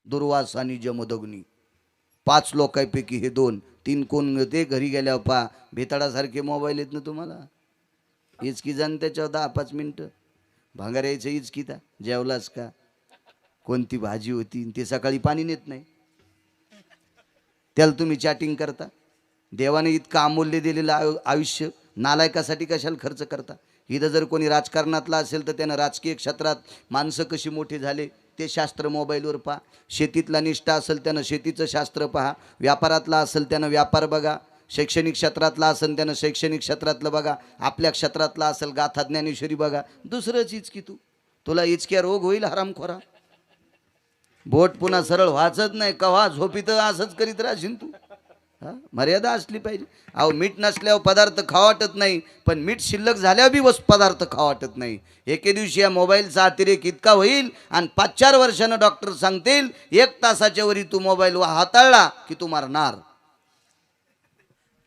दुर्वास आणि जमदग्नी 5 लोकांपैकी हे 2 3 कोण होते घरी गेल्यावर पा भेताडासारखे मोबाईल येत ना तुम्हाला इचकी जाण त्याच्यावर 10-5 मिनटं भांगार यायचं इचकीता जेवलास का कोणती भाजी होती ते सकाळी पाणी नेत नाही त्याला तुम्ही चॅटिंग करता देवाने इतकं अमूल्य दिलेलं आयुष्य नालायकासाठी कशाला खर्च करता इथं जर कोणी राजकारणातला असेल तर त्यानं राजकीय क्षेत्रात माणसं कशी मोठी झाले ते शास्त्र मोबाईलवर पहा शेतीतला निष्ठा असेल त्यानं शेतीचं शास्त्र पहा व्यापारातला असेल त्यानं व्यापार बघा शैक्षणिक क्षेत्रातला असेल त्यानं शैक्षणिक क्षेत्रातलं बघा आपल्या क्षेत्रातला असेल गाथा ज्ञानेश्वरी बघा दुसरंच इचकी तुला इचक्या रोग होईल हरामखोरा बोट पुन्हा सरळ व्हायचंच नाही कव्हा झोपीत असंच करीत राहशील तू मर्यादा असली पाहिजे अहो मीठ नसल्यावर पदार्थ खावा वाटत नाही पण मीठ शिल्लक झाल्यावर बी पदार्थ खावा वाटत नाही एके दिवशी या मोबाईलचा अतिरेक इतका होईल आणि 5-4 वर्षानं डॉक्टर सांगतील 1 तासाच्या वरी तू मोबाईल हाताळला की तू मरणार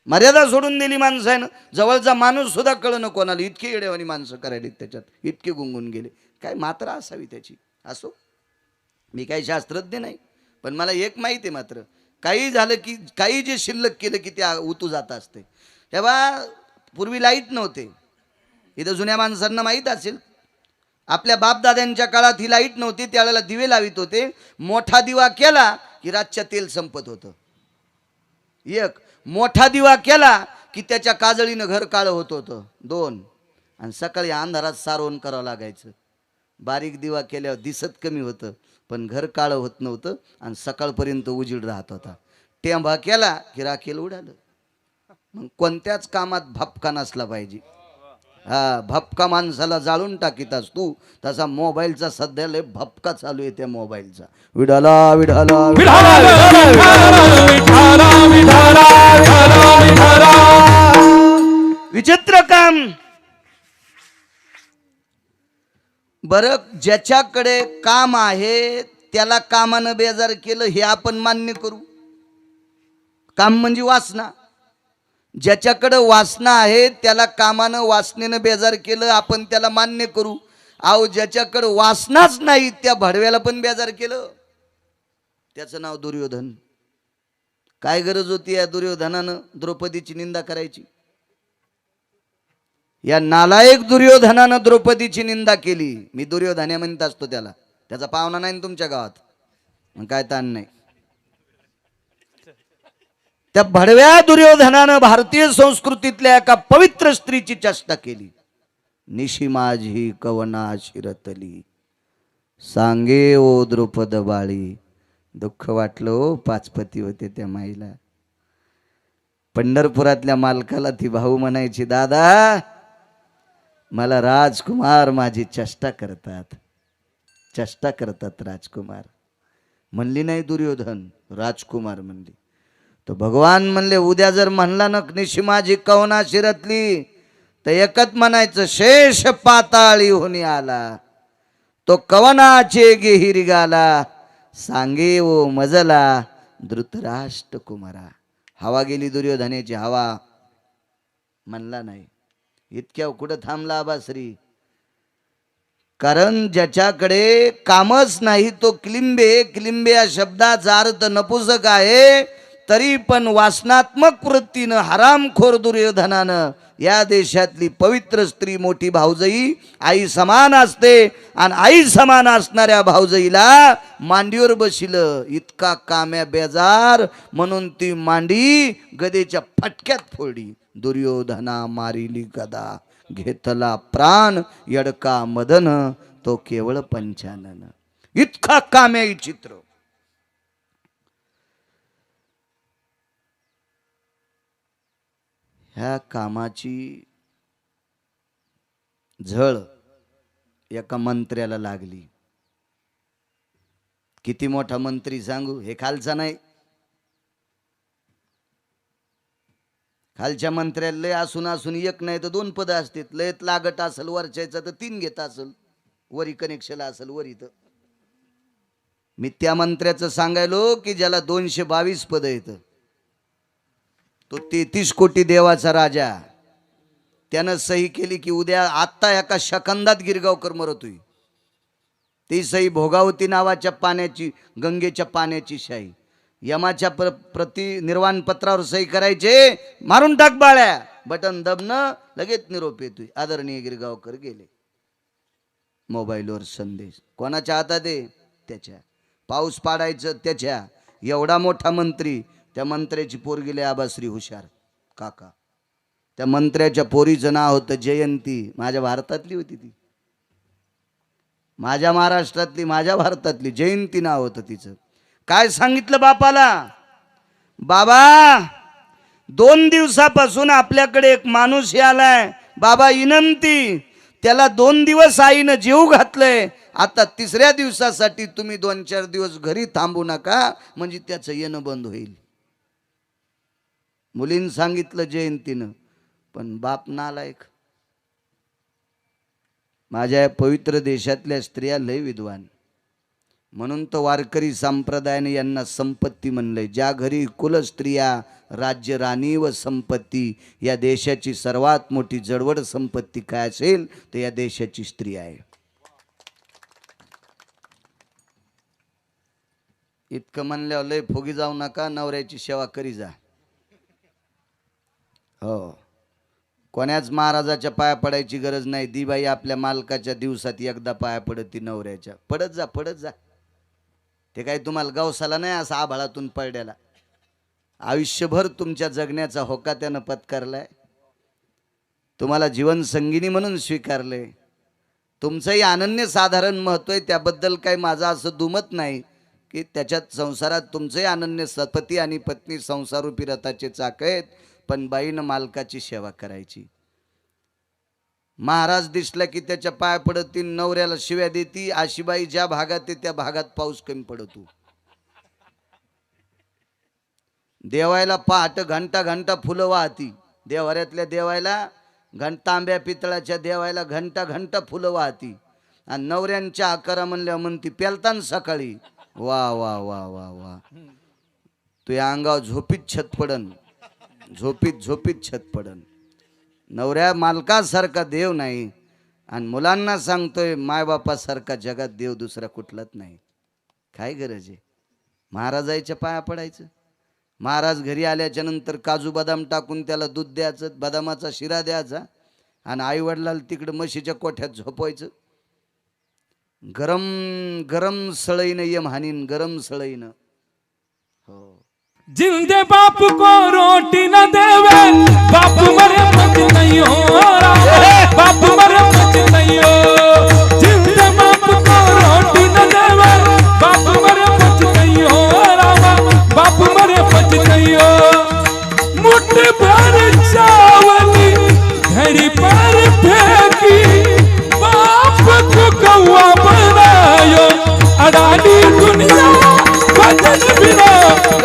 मर्यादा सोडून दिली माणसानं जवळचा माणूस सुद्धा कळणं कोणाला इतके येडेवानी माणसं करायला त्याच्यात इतके गुंगून गेले काय मात्रा असावी त्याची असो मी काही शास्त्रज्ञ नाही पण मला एक माहिती आहे मात्र काही झालं की काही जे शिल्लक केलं की ते उतू जात असते तेव्हा पूर्वी लाईट नव्हते इथं जुन्या माणसांना माहीत असेल आपल्या बापदाद्यांच्या काळात ही लाईट नव्हती त्यावेळेला दिवे लावित होते मोठा दिवा केला की रातच्या तेल संपत होतं एक मोठा दिवा केला की त्याच्या काजळीनं घर काळं होत होतं 2 आणि सकाळी अंधारात सारवण करावं लागायचं बारीक दिवा केल्यावर दिसत कमी होतं पण घर काळं होत नव्हतं आणि सकाळपर्यंत उजीड राहत होता टेंभा केला की राखेल उडालं मग कोणत्याच कामात भपका नसला पाहिजे भपका माणसाला जाळून टाकीतास तू तसा मोबाईलचा सध्या लय भपका चालू आहे त्या मोबाईलचा विडाला विडाला विचित्र काम बरं ज्याच्याकडे काम आहे त्याला कामानं बेजार केलं हे आपण मान्य करू काम म्हणजे वासना ज्याच्याकडे वासना आहे त्याला कामानं वासनेनं बेजार केलं आपण त्याला मान्य करू अहो ज्याच्याकडे वासनाच नाही त्या भडव्याला पण बेजार केलं त्याचं नाव दुर्योधन काय गरज होती या दुर्योधनानं द्रौपदीची निंदा करायची या नालायक दुर्योधनानं द्रौपदीची निंदा केली मी दुर्योधने म्हणत असतो त्याला त्याचा पाहुणा नाही तुमच्या गावात मग काय ताण नाही त्या भडव्या दुर्योधनानं भारतीय संस्कृतीतल्या एका पवित्र स्त्रीची चेष्टा केली निशी माझी कवना शिरतली सांगे ओ द्रुपद बाळी दुःख वाटलं ओ पाचपती होते त्या माईला पंढरपुरातल्या मालकाला ती भाऊ म्हणायची दादा मला राजकुमार माझी चेष्टा करतात राजकुमार म्हणली नाही दुर्योधन राजकुमार म्हणली तो भगवान म्हणले उद्या जर म्हणला ना निशी माझी कवना शिरतली तर एकच म्हणायचं शेष पाताळी होणी आला तो कवनाचे गेही गाला सांगे ओ मजला धृतराष्ट्र कुमारा हवा गेली दुर्योधनेची हवा म्हणला नाही इतक्या कुठं थांबला आबाश्री कारण ज्याच्याकडे कामच नाही तो क्लिंबे या शब्दाचा अर्थ नपुसक आहे तरी पण वासनात्मक वृत्तीनं हरामखोर दुर्योधनानं या देशातली पवित्र स्त्री मोठी भाऊजाई आई समान असते आणि आई समान असणाऱ्या भाऊजाईला मांडीवर बसिलं इतका काम्या बेजार म्हणून ती मांडी गदेच्या फटक्यात फोडली दुर्योधना मारिली गदा घेतला प्राण यडका मदन तो केवळ पंचानन इतका काम्या चित्र ह्या कामाची झळ एका मंत्र्याला लागली किती मोठा मंत्री सांगू हे खालचा नाही खालच्या मंत्र्याला लय असून एक नाही तर 2 पद असतात लयत लागत असेल वरच्याचा तर 3 घेत असेल वरी कनेक्शन असेल वरी तर मी त्या मंत्र्याचं सांगायलो की ज्याला 222 पद येतं तो 33 कोटी देवाचा राजा त्यानं सही केली की उद्या आत्ता एका शकंदात गिरगावकर मरतोय ती सई भोगावती नावाच्या पाण्याची, गंगेच्या पाण्याची शाई. यमाच्या प्रति निर्वाण पत्रावर सही करायचे, मारून टाक बाळ्या, बटन दबनं लगेच निरोप येतोय, आदरणीय गिरगावकर गेले. मोबाईलवर संदेश कोणाच्या हातात आहे? त्याच्या. पाऊस पाडायचं त्याच्या. एवढा मोठा मंत्री, त्या मंत्र्याची पोरगी लय आबाश्री हुशार काका. त्या मंत्र्याच्या पोरीचं नाव होतं जयंती. माझ्या भारतातली होती ती, माझ्या महाराष्ट्रातली, माझ्या भारतातली जयंती नाव होतं तिचं. काय सांगितलं बापाला? बाबा 2 दिवसापासून आपल्याकडे एक माणूस आलाय, बाबा विनंती, त्याला 2 दिवस आईनं जीव घातलंय, आता 3ऱ्या दिवसासाठी तुम्ही 2-4 दिवस घरी थांबू नका, म्हणजे त्याचं येणं बंद होईल. मुलीनं सांगितलं जयंतीनं, पण बाप नालायक. माझ्या पवित्र देशातल्या स्त्रिया लय विद्वान, म्हणून तो वारकरी संप्रदायाने यांना संपत्ती म्हणलंय. ज्या घरी कुल स्त्रिया राज्य राणी व संपत्ती, या देशाची सर्वात मोठी जडवड संपत्ती काय असेल तर या देशाची स्त्री आहे. इतकं म्हणल्यावर लय फुगी जाऊ नका, नवऱ्याची सेवा करी जा. हो, कोण्याच महाराजाच्या पाया पडायची गरज नाही. दी बाई आपल्या मालकाच्या दिवसात एकदा पाया पडती नवऱ्याच्या. पडत जा, पडत जा. ते काही तुम्हाला गवसाला नाही असं आभाळातून पडल्याला. आयुष्यभर तुमच्या जगण्याचा होका त्यानं पत्करलाय, तुम्हाला जीवन संगिनी म्हणून स्वीकारले. तुमचंही अनन्य साधारण महत्व आहे, त्याबद्दल काही माझं असं दुमत नाही की त्याच्यात संसारात तुमचंही अनन्य पती आणि पत्नी संसारूपी रथाचे चाक आहेत, पण बाईनं मालकाची सेवा करायची. महाराज दिसला की त्याच्या पाया पडती, नवऱ्याला शिव्या देती. अशी बाई ज्या भागात आहे त्या भागात पाऊस कमी पडतो. देवायला पहाट घंटा घंटा फुलं वाहती, देवाऱ्यातल्या देवायला तांब्या पितळाच्या देवायला घंटा घंटा फुलं वाहती, आणि नवऱ्यांच्या आकारा म्हणल्या म्हणती पेलतान सकाळी. वा वा वा वा वा, तुझ्या अंगावर झोपीत छत पडन, झोपीत झोपीत छत पडन. नवऱ्या मालकासारखा देव नाही, आणि मुलांना सांगतोय मायबापासारखा जगात देव दुसरा कुठलाच नाही. काय गरज आहे महाराजाच्या पाया पडायचं? महाराज घरी आल्याच्या नंतर काजू बदाम टाकून त्याला दूध द्यायचं, बदामाचा शिरा द्यायचा, आणि आई वडिलाला तिकडं म्हशीच्या कोठ्यात झोपवायचं. गरम गरम सळईनं यम हानीन, गरम सळईनं. हो, जिंदे बाप को रोटी न देवे, बाप मरे मत नहीं हो, बाप मरे मत नहीं हो. जिंदे बाप को रोटी न देवे, बाप मरे मत नहीं हो, बाप मरे मत नहीं हो. मुट्ठी भर चावली घड़ी पर फेंकी, बाप को कौवा बनायो, अडानी दुनिया बदन बिना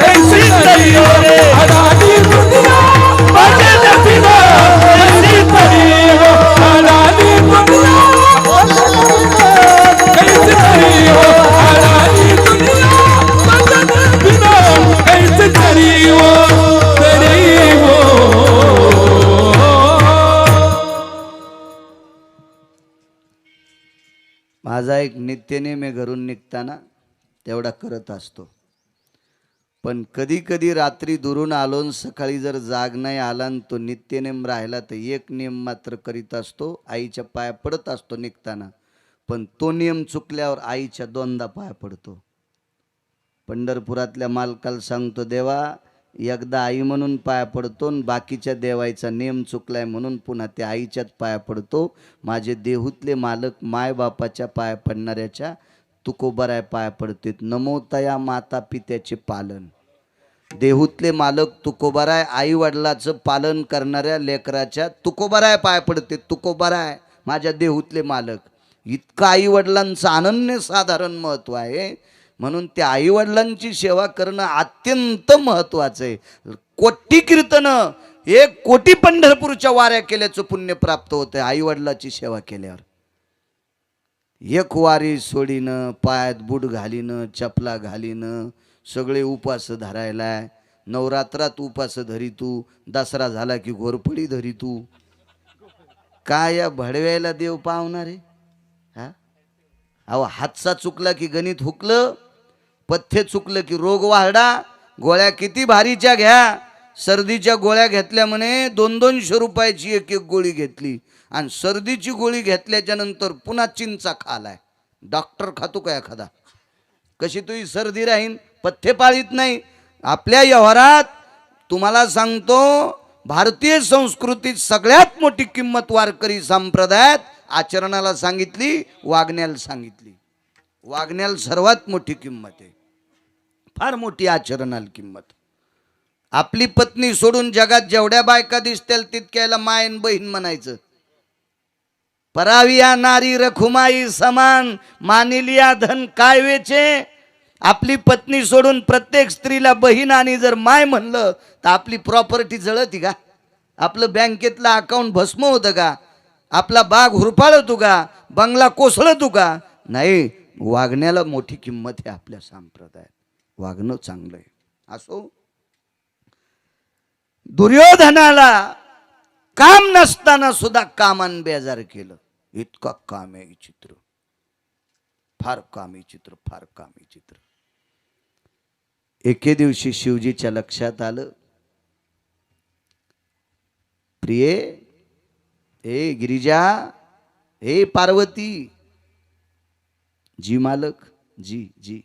ऐसी तरी हो, अडानी दुनिया बदन बिना ऐसी तरी हो, अडानी दुनिया ऐसी तरी हो, अडानी दुनिया बदन बिना ऐसी तरी हो, तरी हो. माझा एक नित्यनेम आहे, घरून निघताना तेवढा करत असतो. पण कधी कधी रात्री दुरून आलो, सकाळी जर जाग नाही आला आणि तो नित्यनेम राहिला तर एक नियम मात्र करीत असतो, आईच्या पाया पडत असतो निघताना. पण तो नियम चुकल्यावर आईच्या 2दा पाया पडतो. पंढरपुरातल्या मालकाला सांगतो, देवा एकदा आई म्हणून पाया पडतो, आणि बाकीच्या देवायचा नियम चुकलाय म्हणून पुन्हा त्या आईच्याच पाया पडतो. माझे देहूतले मालक मायबापाच्या पाया पडणाऱ्याच्या तुकोबराय पाया पडते. नमो तया माता पित्याचे पालन. देहूतले मालक तुकोबराय आई वडिलाचं पालन करणाऱ्या लेकराच्या तुकोबराय पाया पडते. तुकोबराय माझ्या देहूतले मालक. इतकं आई वडिलांचं अनन्य साधारण महत्व आहे, म्हणून त्या आई वडिलांची सेवा करणं अत्यंत महत्वाचं आहे. कोटी कीर्तनं, 1 कोटी पंढरपूरच्या वाऱ्या केल्याचं पुण्य प्राप्त होतं आई वडिलाची सेवा केल्यावर. 1 वारी सोडीनं, पायात बूट घालीनं, चपला घालीनं, सगळे उपास धरायला. नवरात्रात उपास धरी तू, दसरा झाला की घोरपडी धरी तू. काय या भडव्याला देव पावणार आहे? हा, अहो हातचा चुकला की गणित हुकलं, पथ्य चुकलं की रोग वाढा. गोळ्या किती भारीच्या घ्या. सर्दीच्या गोळ्या घेतल्या म्हणे 200-200 रुपयाची एक एक गोळी घेतली आणि सर्दीची गोळी घेतल्याच्या नंतर पुन्हा चिंचा खालाय. डॉक्टर खातो का एखादा? कशी तुझी सर्दी राहीन? पथ्य पाळीत नाही. आपल्या व्यवहारात तुम्हाला सांगतो, भारतीय संस्कृतीत सगळ्यात मोठी किंमत वारकरी संप्रदायात आचरणाला सांगितली, वागण्याला सांगितली. वागण्याला सर्वात मोठी किंमत आहे, फार मोठी आचरणाला किंमत. आपली पत्नी सोडून जगात जेवढ्या बायका दिसतील तितक्याला मायन बहीण म्हणायचं. पराविया नारी रखुमाई समान, मानिलिया धन काय वेचे. आपली पत्नी सोडून प्रत्येक स्त्रीला बहीण आणि जर माय म्हणलं तर आपली प्रॉपर्टी जळती का? आपलं बँकेतलं अकाउंट भस्म होतं का? आपला बाग हुरपाळतो का? बंगला कोसळतो का? नाही. वागण्याला मोठी किंमत आहे आपल्या संप्रदायात. वागणं चांगलं आहे. असो, दुर्योधनाला काम नसताना सुद्धा कामान बेजार केलं. इतका काम आहे चित्र, फार कामी चित्र, फार कामी चित्र. एके दिवशी शिवजीच्या लक्षात आलं, प्रिये, ए गिरिजा, ए पार्वती. जी मालक, जी जी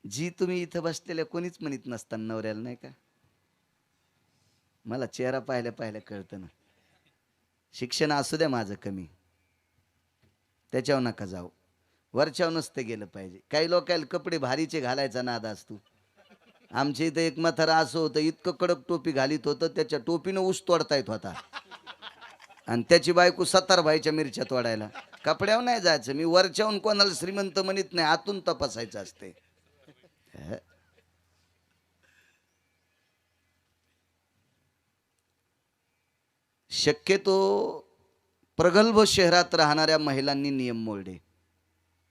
जी तुम्ही इथं बसलेल्या कोणीच म्हणत नसताना नवऱ्याला, नाही का? मला चेहरा पाहिल्या पाहिल्या कळतं ना. शिक्षण असू द्या माझं कमी, त्याच्यावर नका जाऊ. वरच्यावर नसतं गेलं पाहिजे. काही लोकांना कपडे भारीचे घालायचा नाद असतो. आमच्या इथं एक म्हातारा असं होतं, इतकं कडक टोपी घालीत होतं, त्याच्या टोपीनं ऊस तोडता येत होता आणि त्याची बायको 70 भाईच्या मिरच्या तोडायला. कपड्यावर नाही जायचं मी. वरच्याहून कोणाला श्रीमंत म्हणत नाही, आतून तपासायचं असते. शक्यतो प्रगल्भ शहरात राहणाऱ्या महिलांनी नियम मोडले.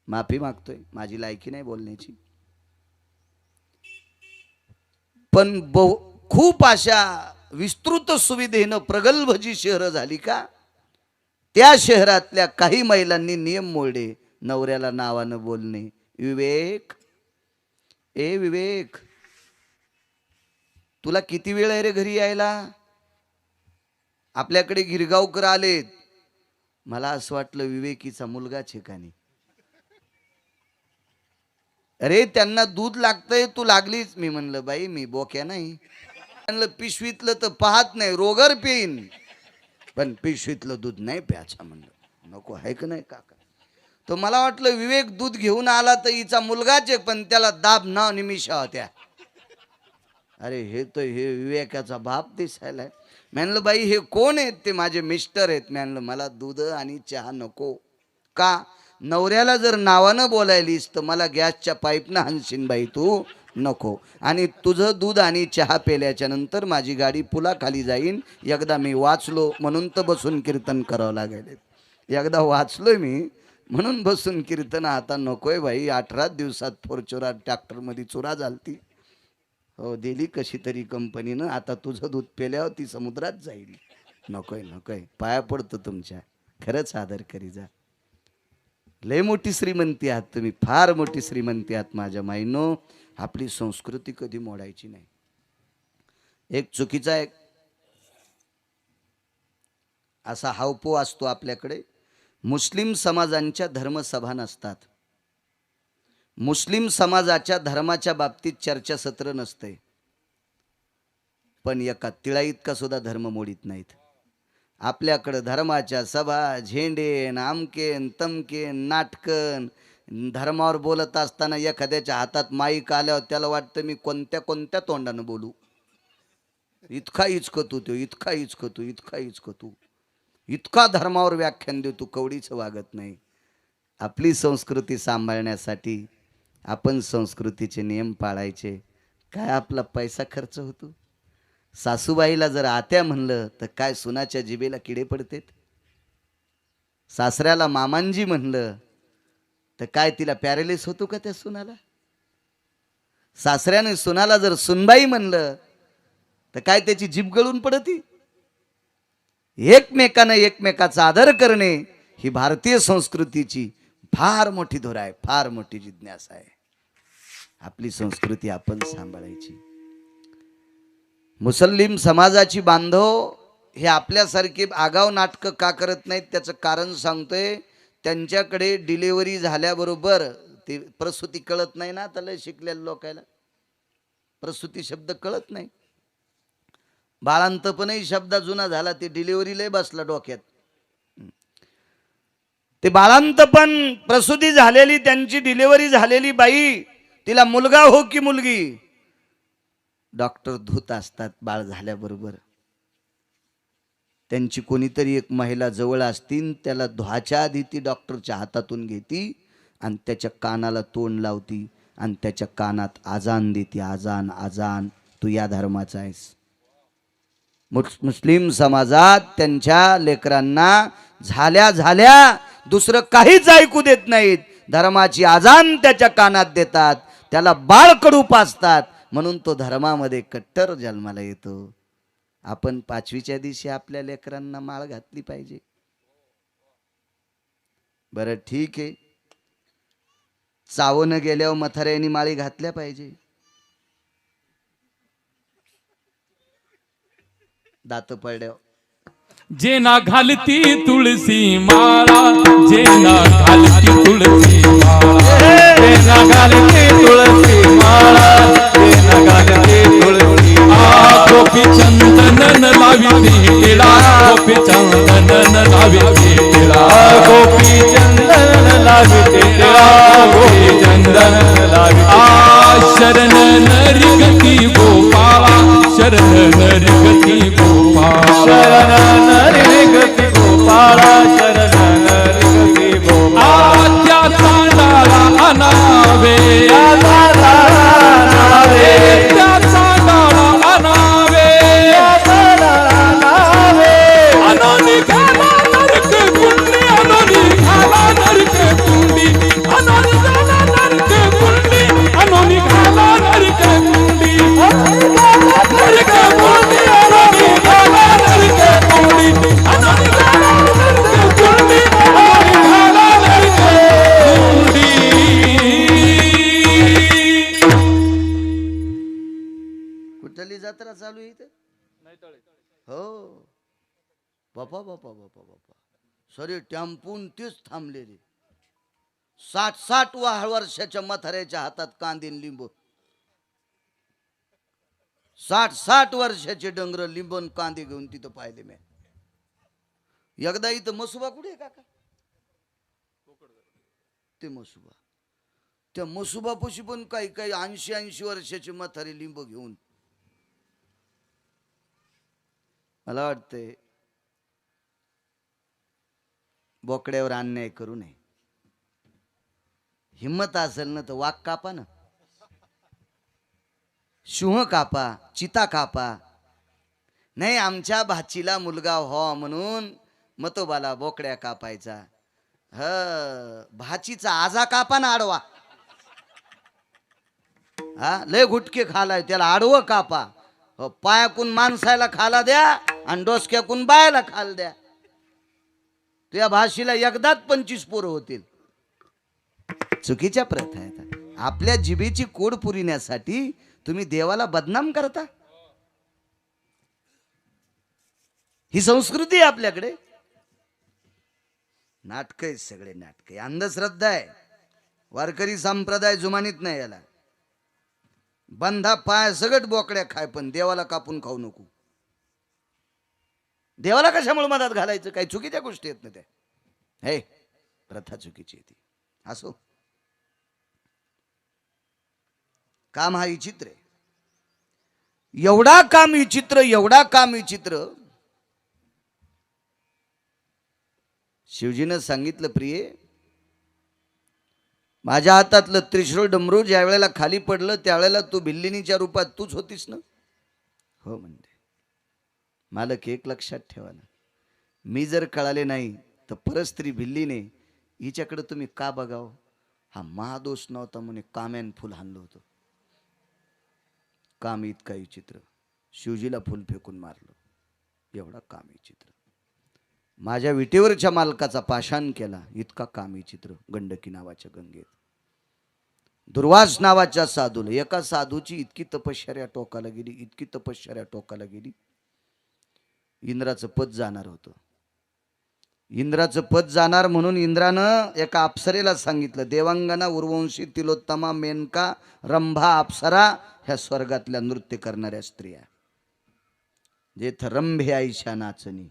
माफी मागतोय, माझी लायकी नाही बोलण्याची. पण खूप अशा विस्तृत सुविधेनं प्रगल्भ जी शहरं झाली का, त्या शहरातल्या काही महिलांनी नियम मोडले. नवऱ्याला नावानं बोलणे. विवेक, ए विवेक, तुला किती वेळ आहे रे घरी यायला? आपल्याकडे गिरगावकर आलेत. मला असं वाटलं विवेकीचा मुलगाच आहे का नाही. अरे त्यांना दूध लागतंय, तू लागलीच. मी म्हणलं बाई मी बोक्या नाही. म्हणलं पिशवीतलं तर पाहत नाही, रोगर पेईन, पण पिशवीतलं दूध नाही प्यायचं. म्हणलं नको, आहे का नाही काका? तो मला वाटलं विवेक दूध घेऊन आला तर हिचा मुलगाच आहे, पण त्याला दाब नाव निमिषा होत्या. अरे हे तर हे विवेकाचा बाप दिसायलाय. म्हणलं बाई हे कोण आहेत? ते माझे मिस्टर आहेत. म्हणलं मला दूध आणि चहा नको. का? नवऱ्याला जर नावानं बोलायलीस तर मला गॅसच्या पाईपनं हाणशीन बाई तू, नको. आणि तुझं दूध आणि चहा पेल्याच्या नंतर माझी गाडी पुलाखाली जाईन. एकदा मी वाचलो म्हणून तर बसून कीर्तन करावं लागेल. एकदा वाचलोय मी म्हणून बसून कीर्तन. आता नकोय बाई. 18 दिवसात फॉर्च्युनर ट्रॅक्टरमध्ये चुरा झालती. हो दिली कशी तरी कंपनीनं. आता तुझं दूध पेल्यावर ती समुद्रात जाईल. नकोय नकोय. पाया पडतो तुमच्या, खरंच आदर करी जा. लय मोठी श्रीमंती आहात तुम्ही, फार मोठी श्रीमंती आहात माझ्या माईनो. आपली संस्कृती कधी मोडायची नाही. एक चुकीचा एक असा हावपो असतो आपल्याकडे. मुस्लिम समाजांच्या धर्मसभा नसतात. मुस्लिम समाजाच्या धर्माच्या बाबतीत चर्चासत्र नसते. पण एका तिळा इतका सुद्धा धर्म मोडीत नाहीत. आपल्याकडं धर्माच्या सभा, झेंडे, आमकेन तमकेन, नाटकन. धर्मावर बोलत असताना एखाद्याच्या हातात माईक आल्यावर त्याला वाटतं मी कोणत्या कोणत्या तोंडानं बोलू. इतका इचकतू तो, इतका इचकतू, इतका इचकतू, इतका धर्मावर व्याख्यान देतो, कवडीच वागत नाही. आपली संस्कृती सांभाळण्यासाठी आपण संस्कृतीचे नियम पाळायचे. काय आपला पैसा खर्च होतो. सासूबाईला जर आत्या म्हणलं तर काय सुनाच्या जिभेला किडे पडतेत. सासऱ्याला मामांजी म्हणलं तर काय तिला पॅरालिस होतो का त्या सुनाला. सासऱ्याने सुनाला जर सुनबाई म्हणलं तर काय त्याची जीभ गळून पडती. एकमेकांना एकमेकाचा आदर करणे ही भारतीय संस्कृतीची फार मोठी धोरा आहे, फार मोठी जिज्ञासा आहे. आपली संस्कृती आपण सांभाळायची. मुस्लिम समाजाची बांधव हे आपल्यासारखे आगाव नाटकं का करत नाहीत त्याचं कारण सांगतोय. त्यांच्याकडे डिलिव्हरी झाल्याबरोबर ते प्रसूती कळत नाही ना, त्याला शिकलेल्या लोकांना प्रसूती शब्द कळत नाही. बाळांतपणही शब्द जुना झाला, ते डिलिव्हरी लय बसला डोक्यात. ते बाळांतपण प्रसूती झालेली, त्यांची डिलिव्हरी झालेली बाई, तिला मुलगा हो की मुलगी, डॉक्टर धूत असतात बाळ झाल्याबरोबर. त्यांची कोणीतरी एक महिला जवळ असतील, त्याला धुवाच्या आधी ती डॉक्टरच्या हातातून घेती आणि त्याच्या कानाला तोंड लावती आणि त्याच्या कानात आजान देती. आजान आजान, तू या धर्माचा आहेस. मुस्लिम समाजात त्यांच्या लेकरांना झाल्या झाल्या दुसरं काहीच ऐकू देत नाहीत. धर्माची आजान त्याच्या कानात देतात, त्याला बाळ कडू पाजतात, म्हणून तो धर्मामध्ये कट्टर जन्माला येतो. आपण 5वीच्या दिवशी आपल्या लेकरांना माळ घातली पाहिजे. बरं ठीक आहे, चावणं गेल्यावर म्हाताऱ्यांनी माळी घातल्या पाहिजे. दात पडल्यावर जेना घालती तुळसी माळा, जेना घालती तुळसी माळा, जेना घालती तुळसी माळा, जेना घालती तुळसी माळा, गोपी चंदन लाविती टिळा, गोपी चंदन लाविती टिळा, गोपी चंदन लाविती टिळा, गोपी चंदन लाविती. शरण नरिगती गोपाळा, शरण नरिगती गोपाळा, शरण नरिगती गोपाळा, शरण नरिगती गोपाळा. त्या चांडाळा अनावे, त्या चांडाळा अनावे, त्या चांडाळा अनावे, त्या चांडाळा अनावे. अनोनी घाला नरक कुंडी, अनोनी घाला नरक कुंडी, अनोनी घाला नरक कुंडी, अनोनी घाला नरक कुंडी, नरक कुंडी, अनोनी घाला नरक कुंडी, अनोनी घाला नरक कुंडी, अनोनी घाला नरक कुंडी. कुठली जत्रा चालू आहे इथे? हो, बापा बापा बापा बापा, सॉरी टेम्पून तीच थांबलेली. 60-60 वर्षाच्या म्हाताऱ्याच्या हातात कांदीन लिंबू, 60-60 वर्षाचे डंगर लिंबून कांदे घेऊन तिथं पाहिले मी. एकदा इथं मसुबा कुठे आहे काका? ते मसुबा, त्या मसुबापाशी पण काही काही 80-80 वर्षाचे म्हातारे लिंब घेऊन. मला वाटतंय बोकड्यावर अन्याय करू नये. हिम्मत असेल ना तर वाघ कापा ना, सिंह कापा, चिता कापा. नाही, आमच्या भाचीला मुलगा हो म्हणून मतोबाला बोकड्या कापायचा. भाचीचा आजा कापा ना आडवा. हा, लय गुटके खालाय त्याला आडवं कापा. हो, पायाकून माणसाला खाला द्या आणि डोसक्याकून बायाला खाल द्या. तुझ्या भाषेला एकदाच 25 पोरं होतील. चुकीच्या प्रथा आहेत. आपल्या जिभेची कोड पुरविण्यासाठी तुम्ही देवाला बदनाम करता. ही संस्कृती आहे आपल्याकडे. नाटक आहे, सगळे नाटक आहे. अंधश्रद्धा आहे. वारकरी संप्रदाय जुमानीत नाही याला. बंधा पाय सगट बोकड्या खाय, पण देवाला कापून खाऊ नको. देवाला कशामुळे मधात घालायचं? काही चुकीच्या गोष्टी आहेत ना त्या. हे प्रथा चुकीची आहे ती. असो, काम हा विचित्र आहे. एवढा काम विचित्र, एवढा काम विचित्र. शिवजीनं सांगितलं, प्रिये, माझ्या हातातलं त्रिशूळ डमरू ज्या वेळेला खाली पडलं त्यावेळेला तू भिल्लिनीच्या रूपात तूच होतीस ना? हो म्हणते. मालक, एक लक्षात ठेवा ना, मी जर कळाले नाही तर परस्त्री भिल्लीने हिच्याकडे तुम्ही का बघाव? हा महादोष नव्हता म्हणे, काम्यान फुल हाणलं होतं. काम इतका विचित्र. शिवजीला फुल फेकून मारलं, एवढा काम विचित्र. माझ्या विटेवरच्या मालकाचा पाषाण केला, इतका कामी चित्र गंडकी नावाच्या गंगेत. दुर्वास नावाच्या साधूला, एका साधूची इतकी तपश्चर्या टोकाला गेली, इतकी तपश्चर्या टोकाला गेली, इंद्राचं पद जाणार होतं. इंद्राचं पद जाणार म्हणून इंद्रानं एका अप्सरेला सांगितलं, देवांगना उर्वंशी तिलोत्तमा मेनका रंभा अप्सरा ह्या स्वर्गातल्या नृत्य करणाऱ्या स्त्रिया, जेथ रंभे आईशा नाचणी,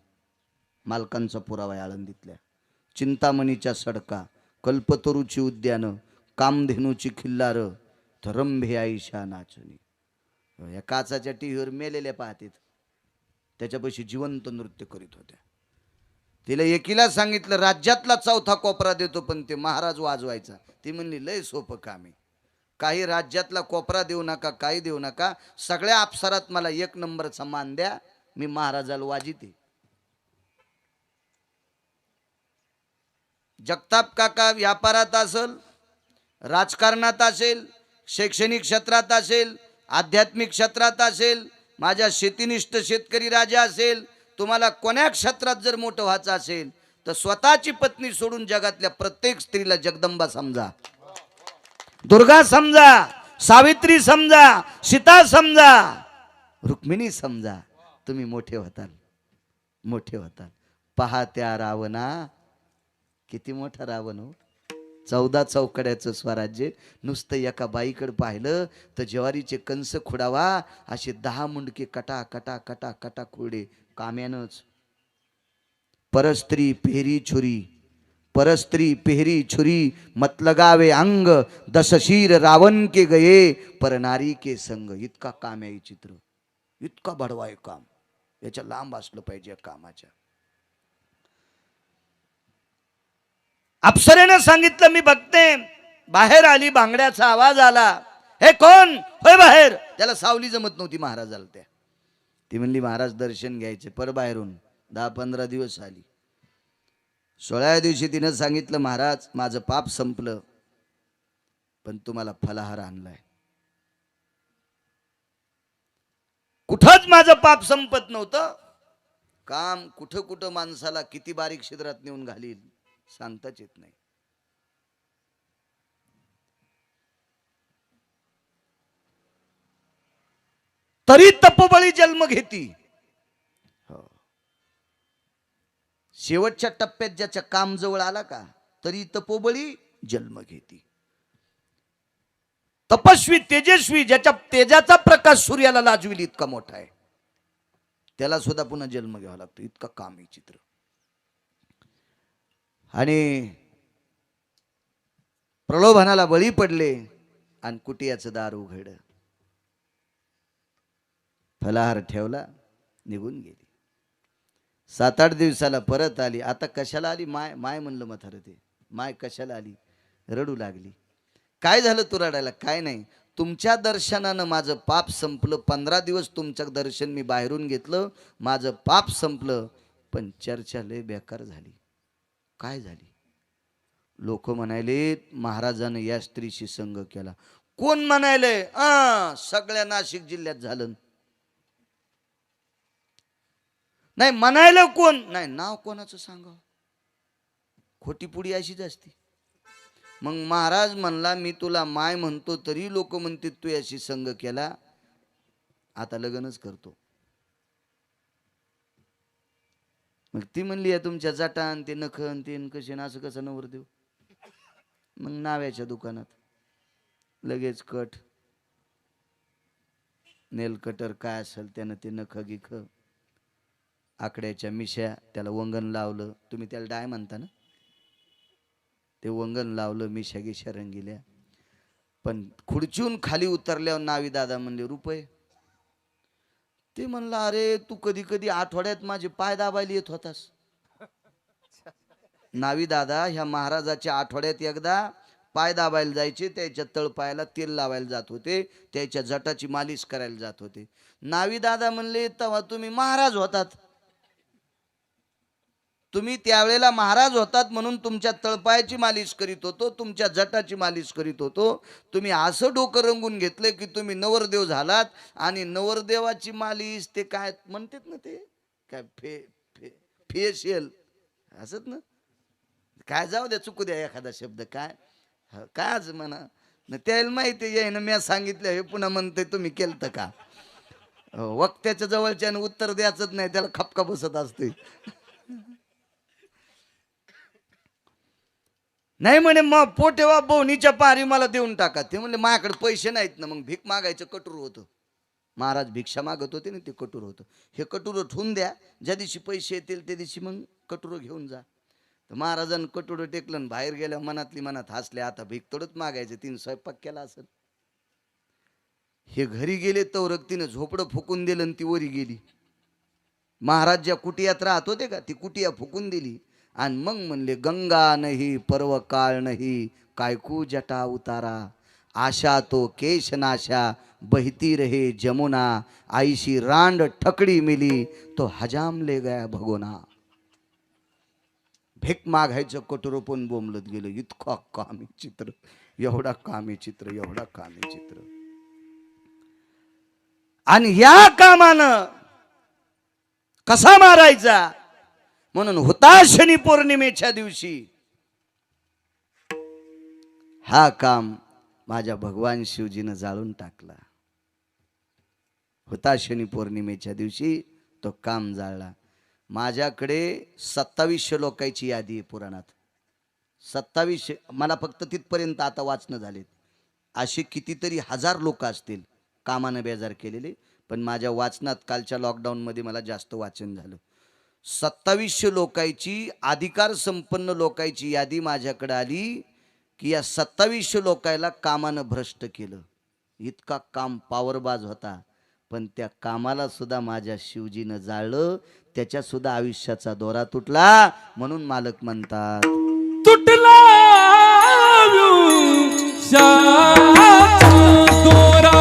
मालकांचा पुरावा आहे आळंदीतल्या, चिंतामणीच्या सडका, कल्पतरूची उद्यानं, कामधेनूची खिल्लारं, रंभे आईशा नाचणी. या काचाच्या टीव्हीवर मेलेल्या पाहतात, त्याच्यापाशी जिवंत नृत्य करीत होत्या. तिला एकीला सांगितलं राज्यातला चौथा कोपरा देतो, पण ते महाराज वाजवायचा. ती म्हणली लय सोपं काम आहे, काही राज्यातला कोपरा देऊ नका, काही देऊ नका, सगळ्या अप्सरात मला एक नंबरचा मान द्या, मी महाराजाला वाजिते. जगताप काका व्यापारात असेल, राजकारणात असेल, शैक्षणिक क्षेत्रात असेल, आध्यात्मिक क्षेत्रात असेल, माझ्या शेतीनिष्ठ शेतकरी राजा असेल, तुम्हाला कोण्या क्षेत्रात जर मोठं व्हायचं असेल तर स्वतःची पत्नी सोडून जगातल्या प्रत्येक स्त्रीला जगदंबा समजा, दुर्गा समजा, सावित्री समजा, सीता समजा, रुक्मिणी समजा, तुम्ही मोठे होताल, मोठे होताल. पहा त्या रावणा, किती मोठा रावण हो, 14 चौकड्याचं स्वराज्य. नुसतं एका बाईकडे पाहिलं तर ज्वारीचे कंस खुडावा असे 10 मुंडके कटा कटा कटा कटा खुडे काम्यानच. परस्त्री पेहरी छुरी, परस्त्री पेहरी छुरी, मत लगावे अंग, 10 शीर रावण के गये, पर नारी के संग. इतका काम आहे चित्र, इतका बडवा आहे काम, याच्या लांब असलं पाहिजे कामाच्या. अप्सरेनं सांगितलं मी बघते. बाहेर आली, बांगड्याचा आवाज आला, हे कोण होय बाहेर. त्याला सावली जमत नव्हती महाराजाला त्या. ती म्हणली महाराज दर्शन घ्यायचे, पर बाहेरून 10-15 दिवस आली. 16व्या दिवशी तिनं सांगितलं महाराज माझं पाप संपलं, पण तुम्हाला फलाहार आणलाय. कुठंच माझं पाप संपत नव्हतं. काम कुठं कुठं माणसाला किती बारीक छिद्रात नेऊन घालील सांगताच येत नाही. तरी तपोबळी जन्म घेती. शेवटच्या टप्प्यात ज्याच्या काम जवळ आला का, तरी तपोबळी जन्म घेती. तपस्वी तेजस्वी, ज्याच्या तेजाचा प्रकाश सूर्याला लाजविल इतका मोठा आहे, त्याला सुद्धा पुन्हा जन्म घ्यावा लागतो. इतका काम आहे चित्र. आणि प्रलोभनाला बळी पडले आणि कुटियाचं दार उघडलं. फलाहार ठेवला, निघून गेली. 7-8 दिवसाला परत आली. आता कशाला आली माय, माय म्हणलं म्हातारं ते, माय कशाला आली. रडू लागली. काय झालं तू रडायला. काय नाही, तुमच्या दर्शनानं माझं पाप संपलं. 15 दिवस तुमचं दर्शन मी बाहेरून घेतलं, माझं पाप संपलं. पण चर्चा लय बेकार झाली. काय झाली. लोक म्हणाले महाराजानं या स्त्रीशी संग केला. कोण म्हणाले. सगळ्या नाशिक जिल्ह्यात झालं. नाही म्हणायला कोण नाही, नाव कोणाचं सांगा. खोटी पुडी अशीच असती. मग महाराज म्हणला मी तुला माय म्हणतो तरी लोक म्हणतात तू याशी संग केला, आता लग्नच करतो. मग ती म्हणली तुमच्या जटान ते नखन ते कसे असं कसं नवर देऊ. मग नाव्याच्या दुकानात लगेच कट नेल कटर काय असेल त्यानं ते नख गिख आकड्याच्या मिश्या, त्याला वंगण लावलं. तुम्ही त्याला डाय म्हणता ना, ते वंगण लावलं, मिश्या गिश्या रंगिल्या. पण खुर्चीहून खाली उतरल्यावर नावी दादा म्हणले रुपये. ते म्हणला अरे तू कधी कधी आठवड्यात माझे पाय दाबायला येत होतास. नावी दादा ह्या महाराजाच्या आठवड्यात एकदा पाय दाबायला जायचे, त्याच्या तळपायाला तेल लावायला जात होते, त्याच्या जटाची मालिश करायला जात होते. नावी दादा म्हणले तेव्हा तुम्ही महाराज होतात, तुम्ही त्यावेळेला महाराज होतात म्हणून तुमच्या तळपायाची मालिश करीत होतो, तुमच्या जटाची मालिश करीत होतो. तुम्ही असं डोकं रंगून घेतलं की तुम्ही नवरदेव झालात. आणि नवरदेवाची मालिश ते काय म्हणतात ना, ते काय फेशियल असत ना, काय जाऊ द्या, चुकू द्या एखादा शब्द, काय काय आज म्हणा न, त्याला माहिती आहे ना मी सांगितलं हे पुन्हा म्हणते तुम्ही केलतं का. वक्त्याच्या जवळच्या उत्तर द्यायचंच नाही, त्याला खपका बसत असते. नाही म्हणे मग पोटेवा बोनीच्या पारी मला देऊन टाका. ते म्हणले माझ्याकडे पैसे नाहीत ना. मग भीक मागायचं कटूर होतं. महाराज भिक्षा मागत होते ना, ते कटूर होतं. हे कटूर ठेवून द्या, ज्या दिवशी पैसे येतील त्या दिवशी मग कटूर घेऊन जा. तर महाराजांनी कटूर टेकलं, बाहेर गेल्या मनातली मनात हसले. आता भीक तोडत मागायचं, तिने स्वयंपाक केला असेल. हे घरी गेले तर तिने झोपडं फुकून दिलं आणि ती वरी गेली. महाराज ज्या कुटियात राहत होते का, ती कुटिया फुकून दिली. आणि मग म्हणले गंगा नाही पर्व काळ नाही, कायकू जटा उतारा. आशा तो केश नाशा बहती रहे जमुना, आईशी रांड ठकडी मिली तो हजाम ले गया भगोना. भीक मागायचं कटोर पण बोंबलत गेलं. इतका कामी चित्र, एवढा कामी चित्र, एवढा कामी चित्र. आणि या कामानं कसा मारायचा म्हणून हुताशनी पौर्णिमेच्या दिवशी हा काम माझ्या भगवान शिवजीनं जाळून टाकला. हुताशनी पौर्णिमेच्या दिवशी तो काम जाळला. माझ्याकडे 2700 लोकांची यादी आहे पुराणात. 2700, मला फक्त तिथपर्यंत आता वाचणं झालेत. असे कितीतरी हजार लोक असतील कामानं बेजार केलेले, पण माझ्या वाचनात कालच्या लॉकडाऊनमध्ये मला जास्त वाचन झालं. 2700 लोकांची, अधिकार संपन्न लोकांची यादी माझ्याकडे आली की या 2700 लोकांना कामानं भ्रष्ट केलं. इतका काम पावरबाज होता, पण त्या कामाला सुद्धा माझ्या शिवजीनं जाळलं. त्याच्या सुद्धा आयुष्याचा दोरा तुटला. म्हणून मालक म्हणतात तुटला दोरा,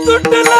तुटला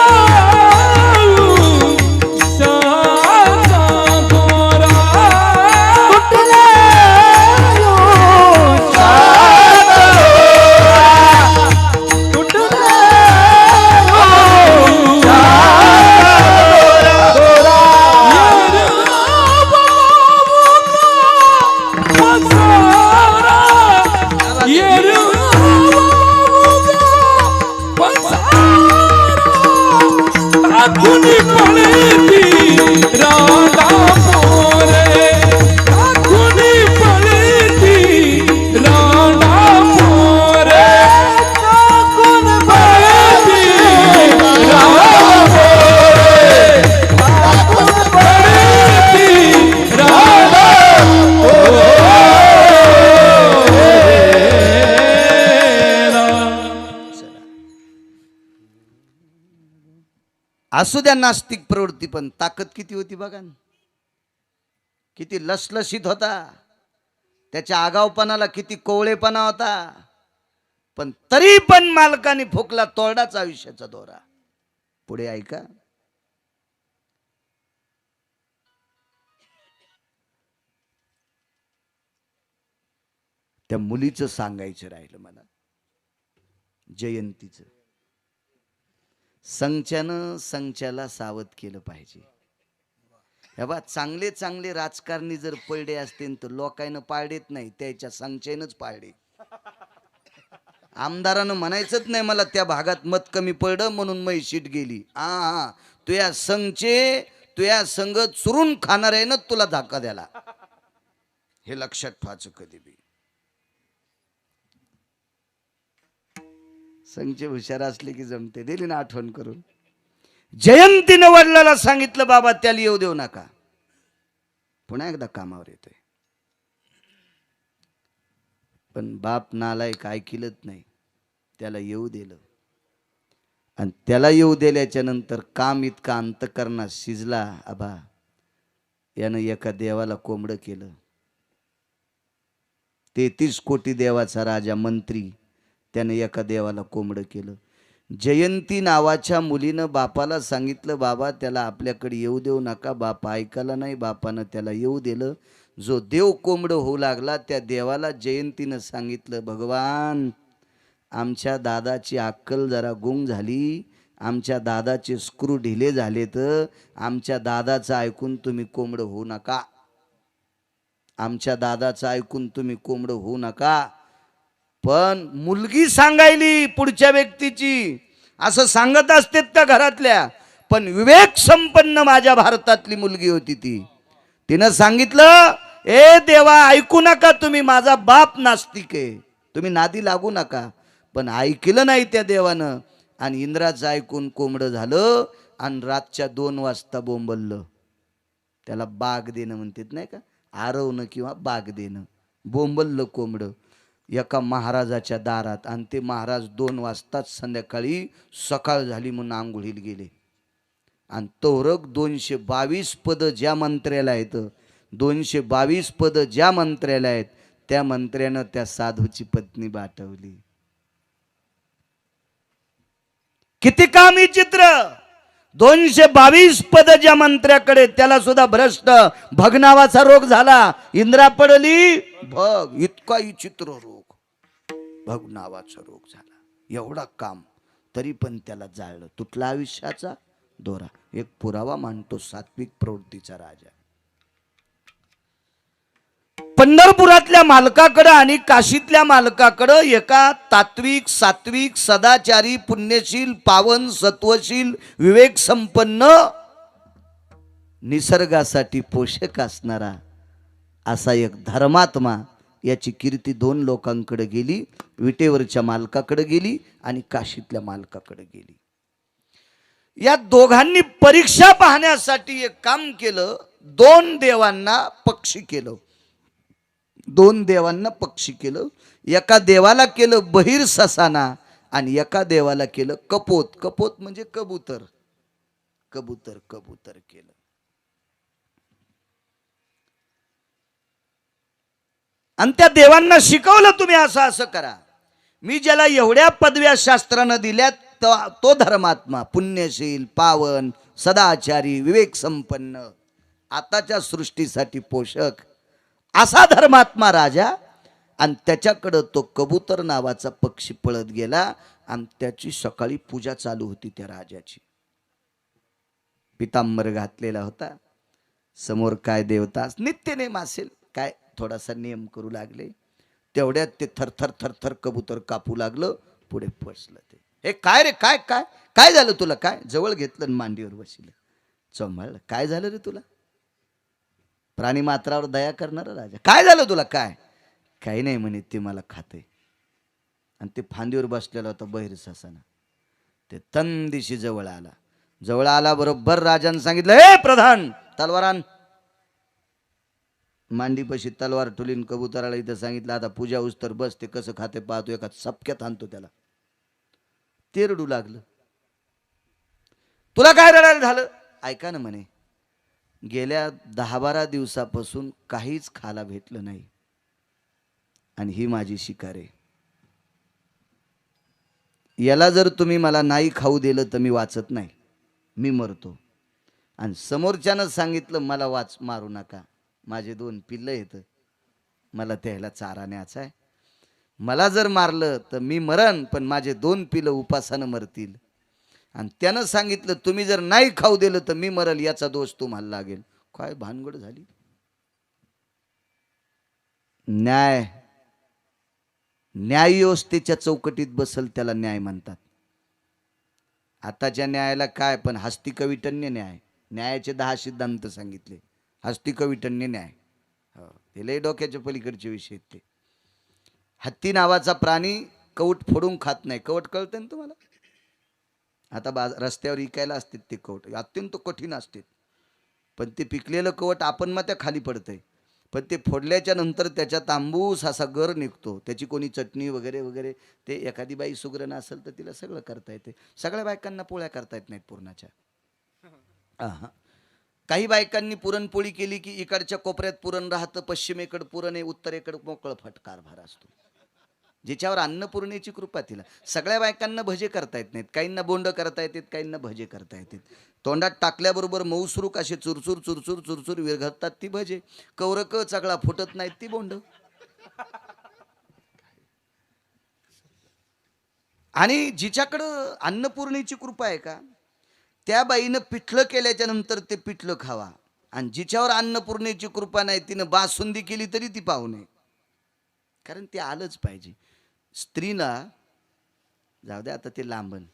असू द्या नास्तिक प्रवृत्ती, पण ताकद किती होती बघा ना. किती लसलशीत होता. त्याच्या आगावपणाला किती कोवळेपणा होता. पण तरी पण मालकाने फुकला तोरडाच आयुष्याचा दोरा. पुढे ऐका. त्या मुलीचं सांगायचं राहिलं मला, जयंतीचं. संच्यानं संच्याला सावध केलं पाहिजे. हे बा, चांगले चांगले राजकारणी जर पळडे असतील तर लोकांना पाळडेत नाही, त्याच्या संचयनच पाळडे. आमदारानं म्हणायचंच नाही मला त्या भागात मत कमी पडलं म्हणून मै शीट गेली. हा, तुया संचे तुया संग चुरून खाणार आहे ना तुला धक्का द्याला. हे लक्षात ठेवायचं कधी बी. संचे हुशार असले की जमते. दिली ना आठवण करून. जयंतीनं वडिलाला सांगितलं बाबा त्याला येऊ देऊ नका. पुन्हा एकदा कामावर येतोय. पण बाप नालायक ऐकिलच नाही, त्याला येऊ दिलं. आणि त्याला येऊ दिल्याच्या नंतर काम इतका अंतकरणात शिजला. आबा यानं एका देवाला कोंबडं केलं. 33 कोटी देवाचा राजा मंत्री, त्याने एका देवाला कोंबडं केलं. जयंती नावाच्या मुलीनं बापाला सांगितलं बाबा त्याला आपल्याकडे येऊ देऊ नका. बाप ऐकायला नाही, बापानं त्याला येऊ दिलं. जो देव कोंबडं होऊ लागला त्या देवाला जयंतीनं सांगितलं भगवान आमच्या दादाची अक्कल जरा गुंग झाली, आमच्या दादाचे स्क्रू ढिले झाले, तर आमच्या दादाचं ऐकून तुम्ही कोंबडं होऊ नका. आमच्या दादाचं ऐकून तुम्ही कोंबडं होऊ नका. पण मुलगी सांगायली पुढच्या व्यक्तीची, असं सांगत असतेत का घरातल्या? पण विवेक संपन्न माझ्या भारतातली मुलगी होती ती. तिनं सांगितलं, ए देवा ऐकू नका तुम्ही, माझा बाप नास्तिक आहे, तुम्ही नादी लागू नका. पण ऐकलं नाही त्या देवानं, आणि इंद्राचं ऐकून कोंबडं झालं, आणि रातच्या 2 वाजता बोंबललं. त्याला बाग देणं म्हणतात नाही का, आरवणं किंवा बाग देणं. बोंबललं कोंबडं एका महाराजाच्या दारात, आणि ते महाराज 2 वाजताच संध्याकाळी सकाळ झाली म्हणून आंघोळीला गेले. आणि तोरक 222 पद ज्या मंत्र्याला आहेत, 222 पद ज्या मंत्र्याला आहेत, त्या मंत्र्यानं त्या साधूची पत्नी बाटवली. किती कामी चित्र. 222 पद ज्या मंत्र्याकडे, त्याला सुद्धा भ्रष्ट भग नावाचा रोग झाला. इंद्रा पडली भग, इतका विचित्र रोग, भग नावाचा रोग झाला. एवढा काम, तरी पण त्याला जाळलं. तुटला आयुष्याचा दोरा. एक पुरावा मानतो सात्विक प्रवृत्तीचा राजा. पंढरपुरातल्या मालकाकडं आणि काशीतल्या मालकाकडं एका तात्विक सात्विक सदाचारी पुण्यशील पावन सत्वशील विवेक संपन्न निसर्गासाठी पोषक असणारा असा एक धर्मात्मा, याची कीर्ती 2 लोकांकडे गेली. विटेवरच्या मालकाकडे गेली आणि काशीतल्या मालकाकडे गेली. या दोघांनी परीक्षा पाहण्यासाठी एक काम केलं. 2 देवांना पक्षी केलं. 2 देवांना पक्षी केलं. एका देवाला केलं बहिर ससाना, आणि एका देवाला केलं कपोत. कपोत म्हणजे कबूतर. कबूतर कबूतर केलं. आणि त्या देवांना शिकवलं, तुम्ही असं असं करा. मी ज्याला एवढ्या पदव्या शास्त्रानं दिल्यात, तो धर्मात्मा पुण्यशील पावन सदाचारी विवेक संपन्न आताच्या सृष्टीसाठी पोषक असा धर्मात्मा राजा. आणि त्याच्याकडं तो कबूतर नावाचा पक्षी पळत गेला, आणि त्याची सकाळी पूजा चालू होती त्या राजाची. पितांबर घातलेला होता. समोर काय देवता नित्य नेम असेल काय, थोडासा नियम करू लागले. तेवढ्यात ते थरथर थरथर कबूतर कापू लागलं. पुढे फसलं. ते हे काय रे, काय काय काय झालं तुला? काय जवळ घेतलं आणि मांडीवर बसलं. चोंबाळलं. काय झालं रे तुला? प्राणी मात्रावर दया करणारा राजा. काय झालं तुला? काय? काही नाही म्हणे, ते मला खाते. आणि ते फांदीवर बसलेला होता बहिर ससाना. ते तंदिशी जवळ आला. जवळ आला बरोबर राजानं सांगितलं, हे प्रधान तलवार आण. मांडीपाशी तलवार ठुलीन कबुतराला इथं सांगितलं, आता पूजा उस्तर बस, ते कसं खाते पाहतो. एका चपक्यात आणतो त्याला. ते रडू लागलं. तुला काय रडायला झालं? ऐका ना म्हणे, गेल्या 10-12 दिवसापासून काहीच खायला भेटलं नाही, आणि ही माझी शिकार आहे. याला जर तुम्ही मला नाही खाऊ दिलं तर मी वाचत नाही, मी मरतो. आणि समोरच्यानं सांगितलं, मला मारू नका, माझे 2 पिल्लं आहेत, मला त्याला चारा न्यायचा आहे. मला जर मारलं तर मी मरण, पण माझे 2 पिलं उपासानं मरतील. आणि त्यानं सांगितलं, तुम्ही जर नाही खाऊ दिलं तर मी मरल, याचा दोष तुम्हाला लागेल. काय भानगड झाली? न्याय व्यवस्थेच्या चौकटीत बसल त्याला न्याय म्हणतात. आताच्या न्यायाला काय, पण हस्तिकविटन्य न्याय. न्यायाचे 10 सिद्धांत सांगितले. हस्तिकविटन्य न्याय, ते लय डोक्याच्या पलीकडचे विषय. ते हत्ती नावाचा प्राणी कवट फोडून खात नाही. कवट कळतं ना तुम्हाला? आता रस्त्यावर विकायला असतात ते कवट, अत्यंत कठीण असतात. पण ते पिकलेलं कवट आपण मग त्या खाली पडतंय, पण ते फोडल्याच्या नंतर त्याच्या तांबूस असा गर निघतो. त्याची कोणी चटणी वगैरे वगैरे, ते एखादी बाई सुगरण असेल तर तिला सगळं करता येते. सगळ्या बायकांना पोळ्या करता येत नाहीत पुरणाच्या. काही बायकांनी पुरणपोळी केली की इकडच्या कोपऱ्यात पुरण राहतं, पश्चिमेकडे पुरण आहे, उत्तरेकडे मोकळं फटकार भार असतो. ज्याच्यावर अन्नपूर्णेची कृपा तिला. सगळ्या बायकांना भजे करता येत नाहीत. काहींना बोंड करता येतात, काहींना भजे करता येतात. तोंडात टाकल्याबरोबर मऊसरूक असे चुरचूर चुरचूर चुरचूर विरघळतात ती भजे. कवरक चगळा फुटत नाहीत ती बोंड. आणि जिच्याकडं अन्नपूर्णेची कृपा आहे का, त्या बाईनं पिठलं केल्याच्या नंतर ते पिठलं खावा. आणि जिच्यावर अन्नपूर्णेची कृपा नाही तिनं बासुंदी केली तरी ती पाहू नये, कारण ते आलंच पाहिजे. स्त्रीला जाऊ दे आता ते लांबन,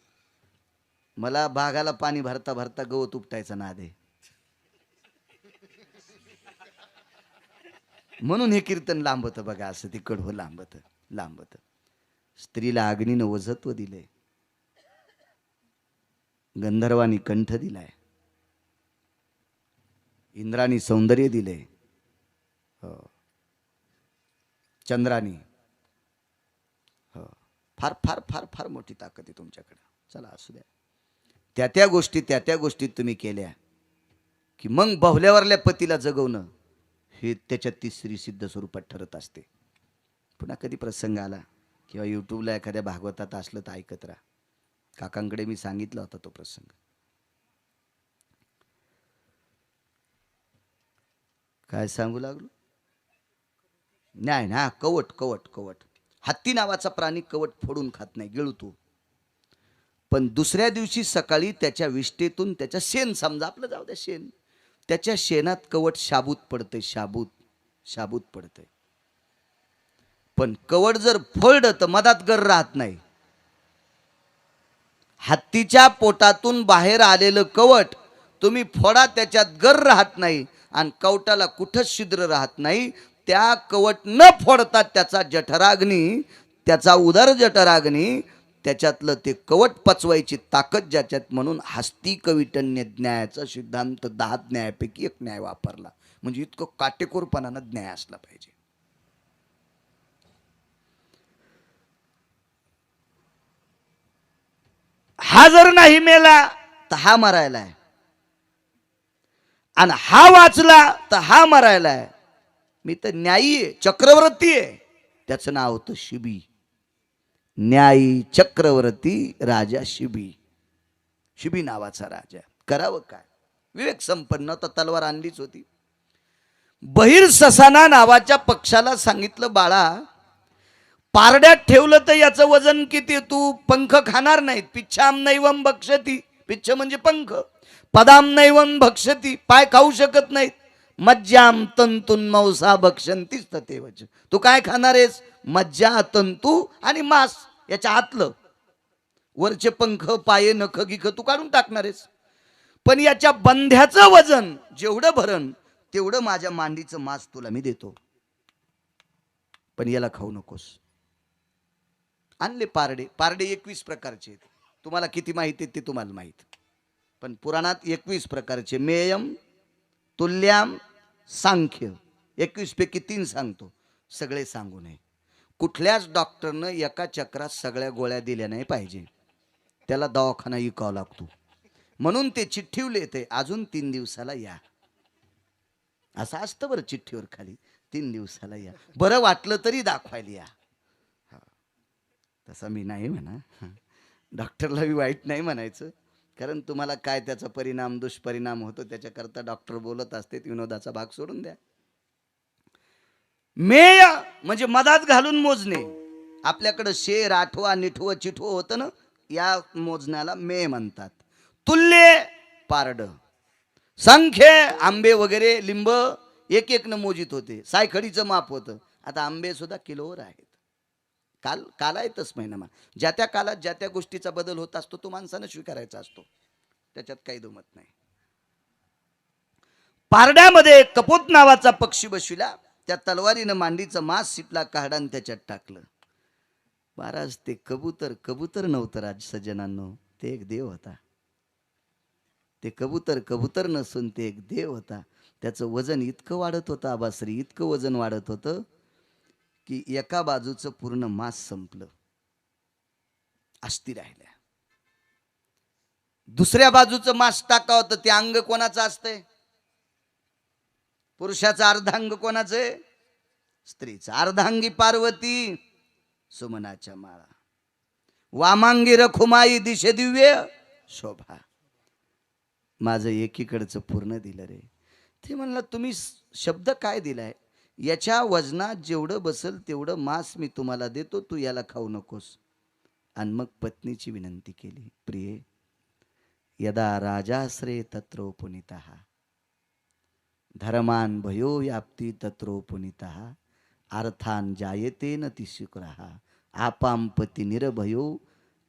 मला बागाला पाणी भरता भरता गवत उपटायचा नाद आहे, म्हणून हे कीर्तन लांबत बघा, असं ती कडवं लांबत लांबत. स्त्रीला अग्नीनं वझत्व दिलंय, गंधर्वानी कंठ दिलाय, इंद्रानी सौंदर्य दिले, चंद्रानी, फार फार फार फार मोठी ताकद आहे तुमच्याकडे. चला असू द्या, त्या त्या गोष्टी तुम्ही केल्या की मग बहुल्यावरल्या पतीला जगवणं हे त्याच्यात ती स्त्री सिद्ध स्वरूपात ठरत असते. पुन्हा कधी प्रसंग आला किंवा यूट्यूबला एखाद्या भागवतात असलं तर ऐकत राहा. काकांकडे मी सांगितला होता तो प्रसंग. काय सांगू लागलो? नाही ना, कवट कवट कवट. हत्ती नावाचा प्राणी कवट फोडून खात नाही, गिळतो. पण दुसऱ्या दिवशी सकाळी त्याच्या विष्ठेतून त्याच्या शेण, समजा आपलं जाऊ द्या शेण, त्याच्या शेणात कवट शाबूत पडते, शाबूत शाबूत पडते. पण कवट जर फोडलं तर मधात गर राहत नाही. हत्तीच्या पोटातून बाहेर आलेलं कवट तुम्ही फोडा, त्याच्यात गर राहत नाही आणि कवटाला कुठंच छिद्र राहत नाही. त्या कवट न फोडता त्याचा जठराग्नी, त्याचा उदर जठराग्नी, त्याच्यातलं ते कवट पचवायची ताकद ज्याच्यात, म्हणून हस्ती कविटन्य न्यायाचा सिद्धांत 10 न्यायापैकी एक न्याय वापरला. म्हणजे इतकं काटेकोरपणानं न्याय असला पाहिजे. हा जर नाही मेला तर हा मरायला आहे, आणि हा वाचला तर हा मरायला आहे. मी तर न्यायी आहे, चक्रवर्ती आहे. त्याचं नाव होतं शिबी. न्यायी चक्रवर्ती राजा शिबी. शिबी नावाचा राजा. करावं काय, विवेक संपन्न, तर तलवार आणलीच होती. बहिर ससाना नावाच्या पक्षाला सांगितलं, बाळा पारड्यात ठेवलं तर याचं वजन किती, तू पंख खाणार नाहीत. पिच्छाम नैवम भक्षती, पिच्छ म्हणजे पंख. पदाम नैवम भक्षती, पाय खाऊ शकत नाहीत. मज्जाम तंतून मौसा भक्षंतीच ततेवच. तू काय खाणार आहेस? मज्जा, तंतू आणि मांस. याच्या आतलं वरचे पंख, पाये, नख गिख तू काढून टाकणार आहेस. पण याच्या बंध्याचं वजन जेवढं भरण तेवढं माझ्या मांडीचं मांस तुला मी देतो, पण याला खाऊ नकोस. आणले पारडे. पारडे 21 प्रकारचे आहेत. तुम्हाला किती माहिती आहेत ते तुम्हाला माहित, पण पुराणात 21 प्रकारचे. मेयम, तुल्याम, सांख्य, 21 पैकी 3 सांगतो, सगळे सांगू नये. कुठल्याच डॉक्टरनं एका चक्रात सगळ्या गोळ्या दिल्या नाही पाहिजे, त्याला दवाखाना विकावा लागतो. म्हणून ते चिठ्ठीवले येते, अजून 3 दिवसाला या. असं असतं बरं चिठ्ठीवर खाली, 3 दिवसाला या. बरं वाटलं तरी दाखवायला या. तसं मी नाही म्हणा, डॉक्टरला बी वाईट नाही म्हणायचं, कारण तुम्हाला काय त्याचा परिणाम दुष्परिणाम होतो त्याच्याकरता डॉक्टर बोलत असते. विनोदाचा भाग सोडून द्या. मेय म्हणजे मधात घालून मोजणे. आपल्याकडं शेर, आठवा, निठवं, चिठवं होतं ना, या मोजण्याला मेय म्हणतात. तुल्य पारड, संख्य आंबे वगैरे, लिंब एक एक न मोजित होते. सायखडीचं माप होतं. आता आंबे सुद्धा किलोवर आहेत. काल आहेतच महिना. ज्या त्या कालात ज्या त्या गोष्टीचा बदल होत असतो, तो माणसानं स्वीकारायचा असतो, त्याच्यात काही दुमत नाही. पारड्यामध्ये कपोत नावाचा पक्षी बसविला. त्या तलवारीनं मांडीचं मांस सिपला, काढा आणि त्याच्यात टाकलं. महाराज ते कबूतर कबूतर नव्हतं राज सज्जनांनो, ते एक देव होता. ते कबूतर नसून ते एक देव होता. त्याचं वजन इतकं वाढत होतं आबाश्री, इतकं वजन वाढत होतं की एका बाजूचं पूर्ण मांस संपलं, अस्थी राहिल्या. दुसऱ्या बाजूचं मांस टाका होतं. ते अंग कोणाचं असतंय? पुरुषाचं अर्धांग कोणाचं आहे? स्त्रीचं. अर्धांगी पार्वती, सुमनाच्या माळा. वामांगी रखुमाई, दिशे दिव्य शोभा. माझं एकीकडचं पूर्ण दिलं रे. ते म्हणलं, तुम्ही शब्द काय दिलाय? याच्या वजनात जेवढं बसल तेवढं मांस मी तुम्हाला देतो, तू याला खाऊ नकोस. आणि मग पत्नीची विनंती केली, प्रिये, यदा राजाश्रे तत्रो पुनितः. धर्मान भयो याप्ती तत्रो पुनितः अर्थान जायते न तिशुक्रः आपांपती निरभयो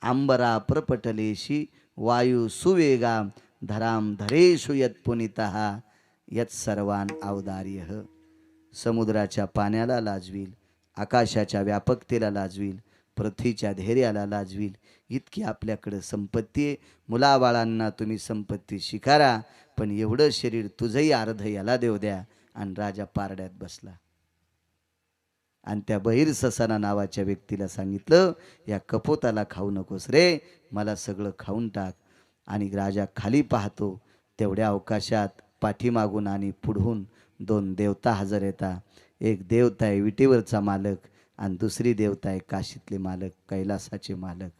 आंबरा प्रपटलेशी वायू सुवेगा धराम धरेषु यत्पुनितः यत सर्वान औदार्य. समुद्राच्या पाण्याला लाजवील, आकाशाच्या व्यापकतेला लाजवील, पृथ्वीच्या धैर्याला लाजवील, इतकी आपल्याकडं संपत्ती आहे. मुलाबाळांना तुम्ही संपत्ती शिकारा, पण एवढं शरीर तुझंही अर्ध याला देऊ द्या. आणि राजा पारड्यात बसला आणि त्या बहिर ससाना नावाच्या व्यक्तीला सांगितलं, या कपोताला खाऊ नकोस रे, मला सगळं खाऊन टाक. आणि राजा खाली पाहतो, तेवढ्या अवकाशात पाठीमागून आणि पुढून दोन देवता हजर येतात. एक देवता आहे विटेवरचा मालक आणि दुसरी देवता आहे काशीतले मालक, कैलासाचे मालक.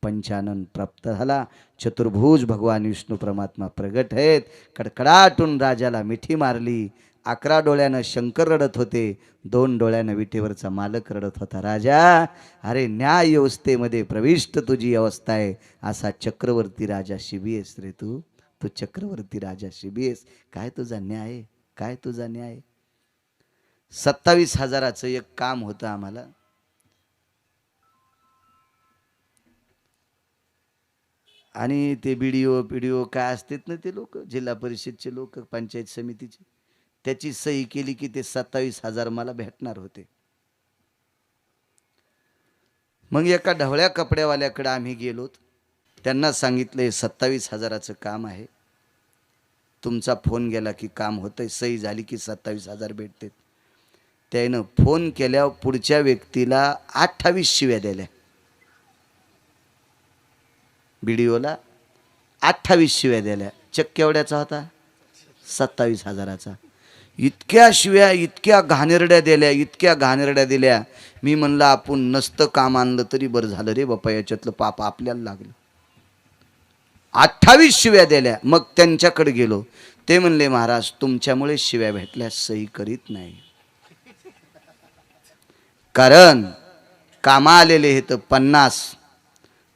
पंचानन प्राप्त झाला. चतुर्भुज भगवान विष्णू परमात्मा प्रगट आहेत. कडकडाटून राजाला मिठी मारली. 11 डोळ्यानं शंकर रडत होते, 2 डोळ्यानं विटेवरचा मालक रडत होता. राजा, अरे न्याय व्यवस्थेमध्ये प्रविष्ट तुझी अवस्था आहे, असा चक्रवर्ती राजा शिबीयस रे तू. तू चक्रवर्ती राजा शिबीयस. काय तुझा न्याय, काय तुझा न्याय. 27,000चं एक काम होतं आम्हाला. आणि ते बीडीओ काय असतात ना, ते लोक जिल्हा परिषदचे लोक, पंचायत समितीचे, त्याची सही केली की ते 27,000 मला भेटणार होते. मग एका ढवळ्या कपड्यावाल्याकडे आम्ही गेलो. त्यांना सांगितलं 27,000चं काम आहे, तुमचा फोन गेला की काम होतंय, सही झाली की 27,000 भेटतात. त्यानं फोन केल्यावर पुढच्या व्यक्तीला 28 शिव्या दिल्या. बीडीओला 28 शिव्या दिल्या. चेक केवढ्याचा होता? 27,000चा. इतक्या शिव्या, इतक्या घाणेरड्या दिल्या, इतक्या घाणेरड्या दिल्या. मी म्हणलं आपण नसतं काम आणलं तरी बरं झालं रे बापा, याच्यातलं पाप आपल्याला लागलं. 28 शिव्या दिल्या. मग त्यांच्याकडे गेलो. ते म्हणले, महाराज तुमच्यामुळे शिव्या भेटल्या, सही करीत नाही. कारण कामा आलेले हे तर 50,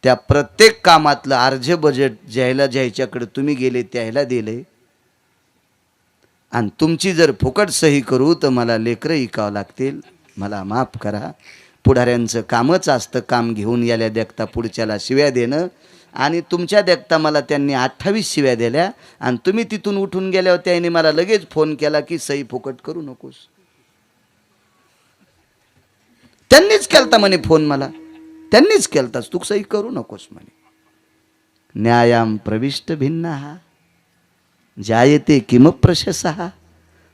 त्या प्रत्येक कामातलं अर्धे बजेट ज्याच्याकडे तुम्ही गेले त्याला दिले. आणि तुमची जर फुकट सही करू तर मला लेकरं ऐकावं लागतील. मला माफ करा. पुढाऱ्यांचं कामच असतं काम घेऊन याला देखता पुढच्याला शिव्या देणं. आणि तुमच्या देखता मला त्यांनी 28 शिव्या दिल्या. आणि तुम्ही तिथून उठून गेल्यावर त्याने मला लगेच फोन केला की सही फुकट करू नकोस. त्यांनीच केलता म्हणे फोन, मला त्यांनीच केलतास, तू सही करू नकोस म्हणे. न्यायाम प्रविष्ट भिन्नः जायते किम प्रशसः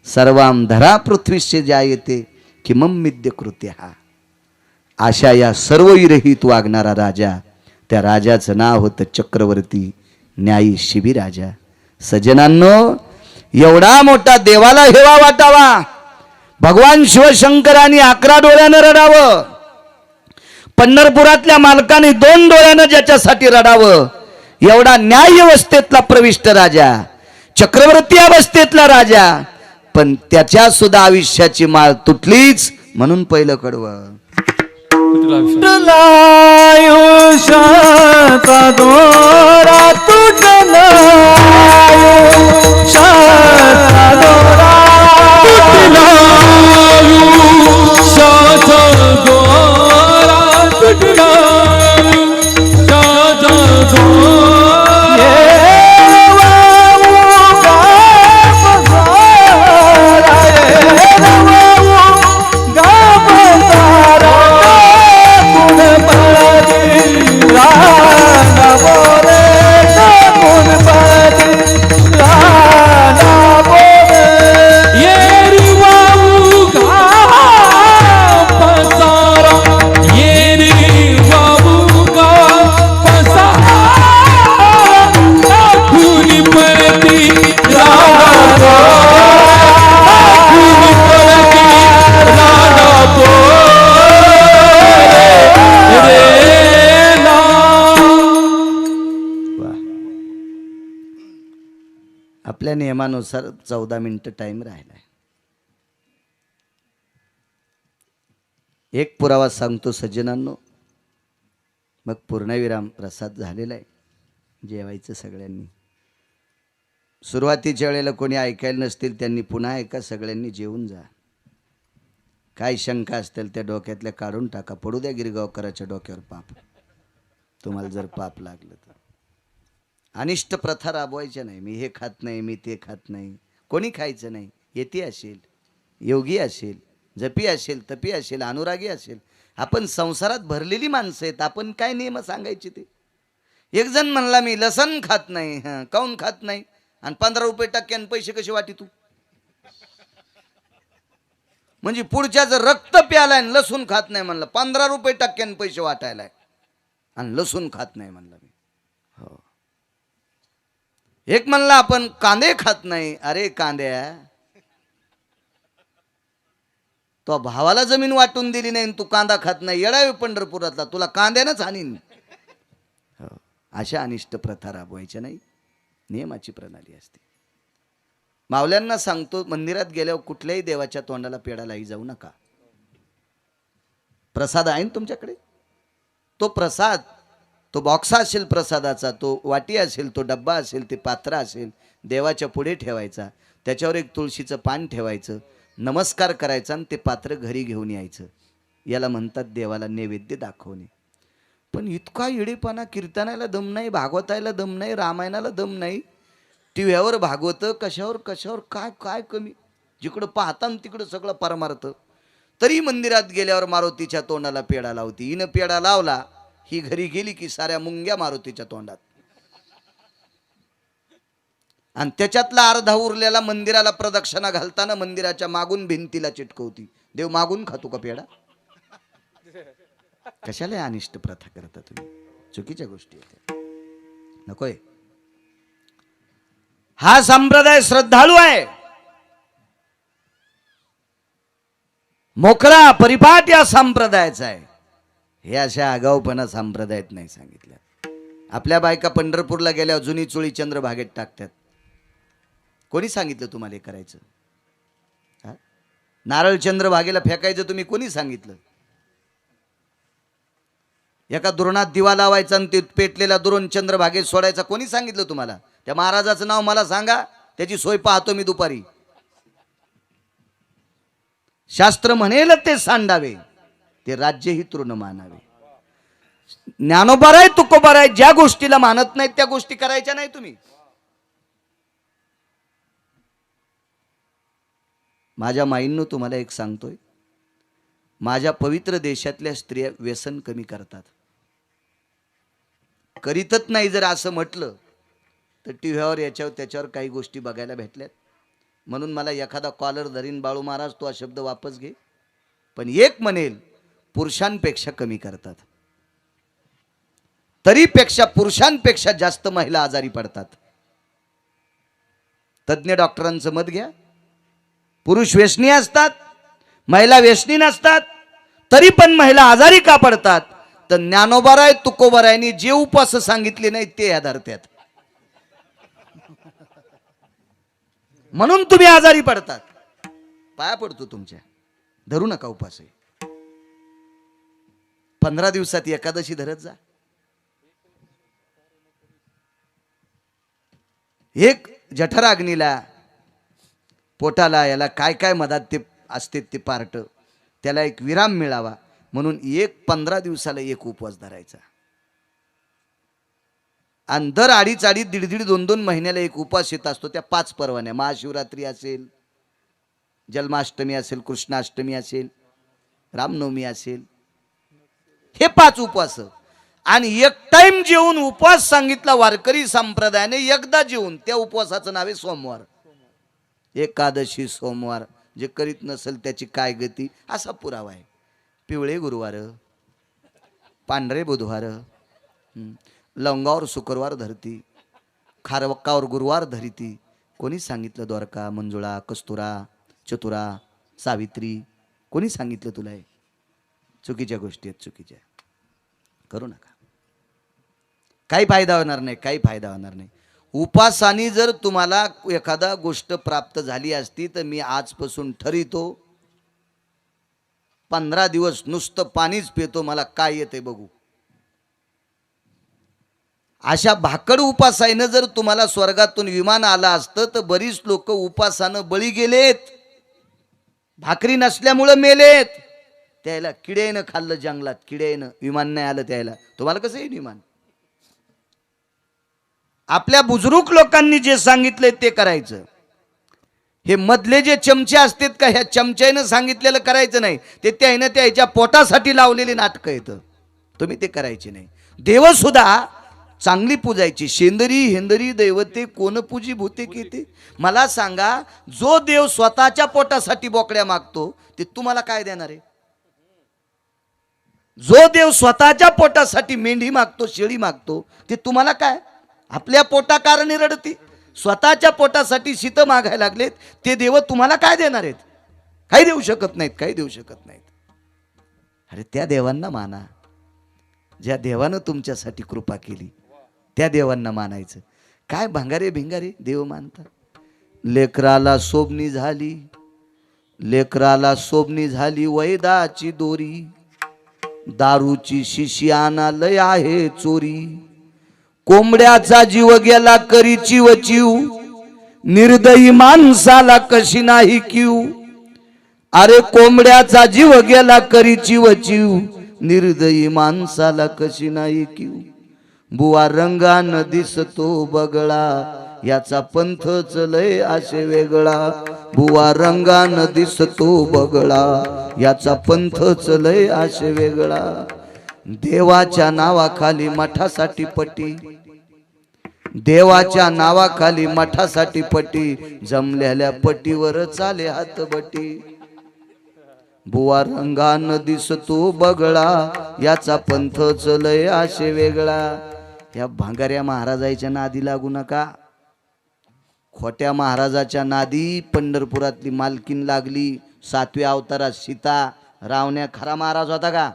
सर्वाम धरा पृथ्वीश्च जायते किमं मिद्य कृत्यः. अशा या सर्व विरहित वागणारा राजा, त्या राजाचं नाव होतं चक्रवर्ती न्यायी शिबी राजा. सज्जनांनो, एवढा मोठा देवाला हेवा वाटावा, भगवान शिवशंकरांनी 11 डोळ्यानं रडावं, पंढरपुरातल्या मालकाने 2 डोळ्यानं ज्याच्यासाठी रडावं, एवढा न्याय व्यवस्थेतला प्रविष्ट राजा, चक्रवर्ती अवस्थेतला राजा, पण त्याच्या सुद्धा आयुष्याची माळ तुटलीच. म्हणून पहिलं कडवं आयुष्याचा दोरा तुटला, आयुष्याचा दोरा तुटला, आयुष्याचा दोरा तुटला, आयुष्याचा दोरा आपल्या नियमानुसार 14 मिनिटं टाइम राहिलाय. एक पुरावा सांगतो सज्जनांनो, मग पूर्णविराम. प्रसाद झालेला आहे, जेवायचं सगळ्यांनी. सुरुवातीच्या वेळेला कोणी ऐकायला नसतील त्यांनी पुन्हा ऐका, सगळ्यांनी जेवून जा. काय शंका असतील त्या डोक्यातल्या काढून टाका. पडू द्या गिरगावकराच्या डोक्यावर पाप, तुम्हाला जर पाप लागलं तर. अनिष्ट प्रथा राबवायच्या नाही. मी हे खात नाही, मी ते खात नाही, कोणी खायचं नाही. यती असेल, योगी असेल, जपी असेल, तपी असेल, अनुरागी असेल, आपण संसारात भरलेली माणसं आहेत. आपण काय नियम सांगायचे ते. एक जण म्हणला मी लसण खात नाही. हां, काऊन खात नाही? आणि 15 रुपये टक्क्यान पैसे कसे वाटी तू? म्हणजे पुढच्याचं रक्त प्यालाय आणि लसूण खात नाही म्हणलं. 15 रुपये टक्क्यान पैसे वाटायलाय आणि लसूण खात नाही म्हणलं मी. हो. एक म्हणला आपण कांदे खात नाही. अरे कांद्या, तो भावाला जमीन वाटून दिली नाही तू कांदा खात नाही. येडावे पंढरपुरातला, तुला कांद्यानंच हानीन. हो. अशा अनिष्ट प्रथा राबवायच्या नाही. नियमाची प्रणाली असते. मावल्यांना सांगतो, मंदिरात गेल्यावर कुठल्याही देवाच्या तोंडाला पेडालाही जाऊ नका. प्रसाद आहे ना तुमच्याकडे, तो प्रसाद, तो बॉक्स असेल प्रसादाचा, तो वाटी असेल, तो डब्बा असेल, ते पात्र असेल, देवाच्या पुढे ठेवायचा. त्याच्यावर एक तुळशीचं पान ठेवायचं, नमस्कार करायचा आणि ते पात्र घरी घेऊन यायचं. याला म्हणतात देवाला नैवेद्य दाखवणे. पण इतका येडेपणा, कीर्तनाला दम नाही, भागवतायला दम नाही, रामायणाला दम नाही, टीव्हीवर भागवतं, कशावर कशावर काय काय कमी. जिकडं पाहता तिकडं सगळं परमार्थ. तरी मंदिरात गेल्यावर मारुतीच्या तोंडाला पेढा लावती. हिनं पेढा लावला, ही घरी गेली की साऱ्या मुंग्या मारुतीच्या तोंडात. आणि त्याच्यातला अर्धा उरलेला मंदिराला प्रदक्षिणा घालताना मंदिराच्या मागून भिंतीला चिटकवती. देव मागून खातो का पेढा? कशाला अनिष्ट प्रथा करता तुम्ही? चुकीच्या गोष्टी आहेत, नकोय. हा संप्रदाय श्रद्धाळू आहे, मोकळा परिपाट या संप्रदायाचा आहे. हे अशा आगाऊपणा संप्रदायात नाही सांगितलं. आपल्या बायका पंढरपूरला गेल्यावर जुनी चुळी चंद्रभागेत टाकतात. कोणी सांगितलं तुम्हाला हे करायचं? नारळ चंद्रभागेला फेकायचं तुम्ही कोणी सांगितलं? एका दुरणात दिवा लावायचा आणि ते पेटलेला दुरून चंद्रभागेत सोडायचा कोणी सांगितलं तुम्हाला? त्या महाराजाचं नाव मला सांगा, त्याची सोय पाहतो मी दुपारी. शास्त्र म्हणेल ते सांडावे, ते राज्यही तृण मानावे. ज्ञानोबाराय तुकोबाराय ज्या गोष्टीला मानत नाहीत त्या गोष्टी करायच्या नाही तुम्ही. माझ्या माईंनो तुम्हाला एक सांगतोय, माझ्या पवित्र देशातल्या स्त्रिया व्यसन कमी करतात. करीतच नाही जर असं म्हटलं तर टीव्हीवर याच्यावर त्याच्यावर काही गोष्टी बघायला भेटल्यात. म्हणून मला एखादा कॉलर धरीन, बाळू महाराज तो हा शब्द वापस घे, पण एक म्हणेल पुरुषांपेक्षा कमी करतात. तरीपेक्षा पुरुषांपेक्षा जास्त महिला आजारी पडतात. तज्ञ डॉक्टरांचं मत घ्या. पुरुष व्यसनी असतात, महिला व्यसनी नसतात, तरी पण महिला आजारी का पडतात? तर ज्ञानोबाराय तुकोबारायनी जे उपवास सांगितले नाही ते ह्या धरत्यात, म्हणून तुम्ही आजारी पडतात. पाया पडतो तुमच्या, धरू नका उपास. 15 दिवसात एकादशी धरत जा. एक जठराग्नीला, पोटाला, याला काय काय मधात ते असते ते पार्ट, त्याला एक विराम मिळावा म्हणून 15 दिवसाला एक उपवास धरायचा. आणि दर 2.5 दीड 2 महिन्याला एक उपवास येत असतो. त्या 5 पर्वण्या, महाशिवरात्री असेल, जन्माष्टमी असेल, कृष्णाष्टमी असेल, रामनवमी असेल, हे 5 उपवास. आणि एक टाइम जेवून उपवास सांगितला वारकरी संप्रदायाने. एकदा जेवून, त्या उपवासाचं नाव आहे सोमवार. एकादशी सोमवार. जे करीत नसेल त्याची काय गती, असा पुरावा आहे. पिवळे गुरुवार, पांढरे बुधवार, लवंगावर शुक्रवार धरती, खारवक्कावर गुरुवार धरिती. कोणी सांगितलं? द्वारका, मंजुळा, कस्तुरा, चतुरा, सावित्री, कोणी सांगितलं तुला? हे चुकीच्या गोष्टी आहेत, चुकीच्या. करू नका. काही फायदा होणार नाही, काही फायदा होणार नाही. उपासाने जर तुम्हाला एखादा गोष्ट प्राप्त झाली असती तर मी आजपासून ठरवितो 15 दिवस नुसतं पाणीच पितो, मला काय येते बघू. अशा भाकड उपासानं जर तुम्हाला स्वर्गातून विमान आलं असतं तर बरीच लोक उपासानं बळी गेलेत, भाकरी नसल्यामुळं मेलेत. त्याला किडेनं खाल्लं जंगलात, किडेनं, विमान नाही आलं त्याला. तुम्हाला कसं येईल विमान? आपल्या बुजुर्ग लोकांनी जे सांगितलंय ते करायचं. हे मधले जे चमचे असतात का, ह्या चमच्यानं सांगितलेलं करायचं नाही. ते त्यानं त्याच्या पोटासाठी लावलेली नाटकं येतं, तुम्ही ते करायचे नाही. देव सुद्धा चांगली पूजायची. शेंदरी हेंदरी दैवते कोण पूजी भूते किती. मला सांगा, जो देव स्वतःच्या पोटासाठी बोकड्या मागतो ते तुम्हाला काय देणार आहे? जो देव स्वतःच्या पोटासाठी मेंढी मागतो, शेळी मागतो, ते तुम्हाला काय? आपल्या पोटाकारणी रडती, स्वतःच्या पोटासाठी शीत मागायला लागलेत, ते देव तुम्हाला काय देणार आहेत? काही देऊ शकत नाहीत, काही देऊ शकत नाहीत. अरे त्या देवांना माना, ज्या देवानं तुमच्यासाठी कृपा केली त्या देवांना मानायचं. काय भंगारे भिंगारे देव मानतात. लेकराला सोबनी झाली, लेकराला सोबनी झाली वैदाची दोरी, दारूची शिशी आणालय आहे चोरी, कोंबड्याचा जीव गेला करी चिव चिव, निर्दयी माणसाला कशी नाही किव. अरे कोंबड्याचा जीव गेला करी चिव चिव, निर्दयी माणसाला कशी नाही किव. बुवा रंगान दिसतो बगळा, याचा पंथच लय असे वेगळा. बुवा रंगान दिसतो बगळा, याचा पंथच लय असे वेगळा. देवाच्या नावाखाली मठासाठी पटी, देवाच्या नावाखाली मठासाठी पटी, जमलेल्या पटीवर चाले हातबटी. बुवा रंगान दिसतो बगळा, याचा पंथच लय असे वेगळा. या भांगाऱ्या महाराजाच्या नादी लागू नका. खोट्या महाराजाच्या नादी पंढरपुरातली मालकीन लागली. 7व्या अवतारात सीता, रावण्या खरा महाराज होता का?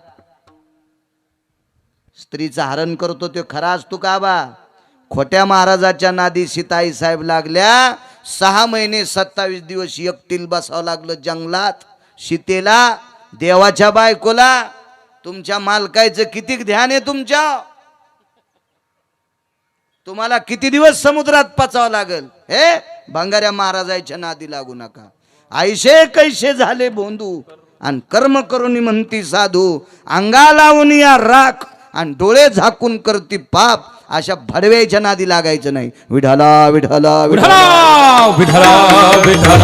स्त्रीचं हरण करतो तो खरा असतो का बा? खोट्या महाराजाच्या नादी सीताई साहेब लागल्या. 6 महिने 27 दिवस एकटील बसावं लागलं जंगलात सीतेला, देवाच्या बायकोला. तुमच्या मालकाचं किती ध्यान आहे तुमच्या? तुम्हाला किती दिवस समुद्रात पचावं लागल? हे भंगाऱ्या महाराजाच्या नादी लागू नका. आयशे कैसे झाले बोंदू, आणि कर्म करून म्हणती साधू, अंगा लावून या राख आणि डोळे झाकून करती पाप. अशा भडव्याच्या नादी लागायचं नाही. विठाला विठाला विठला विठला विठला.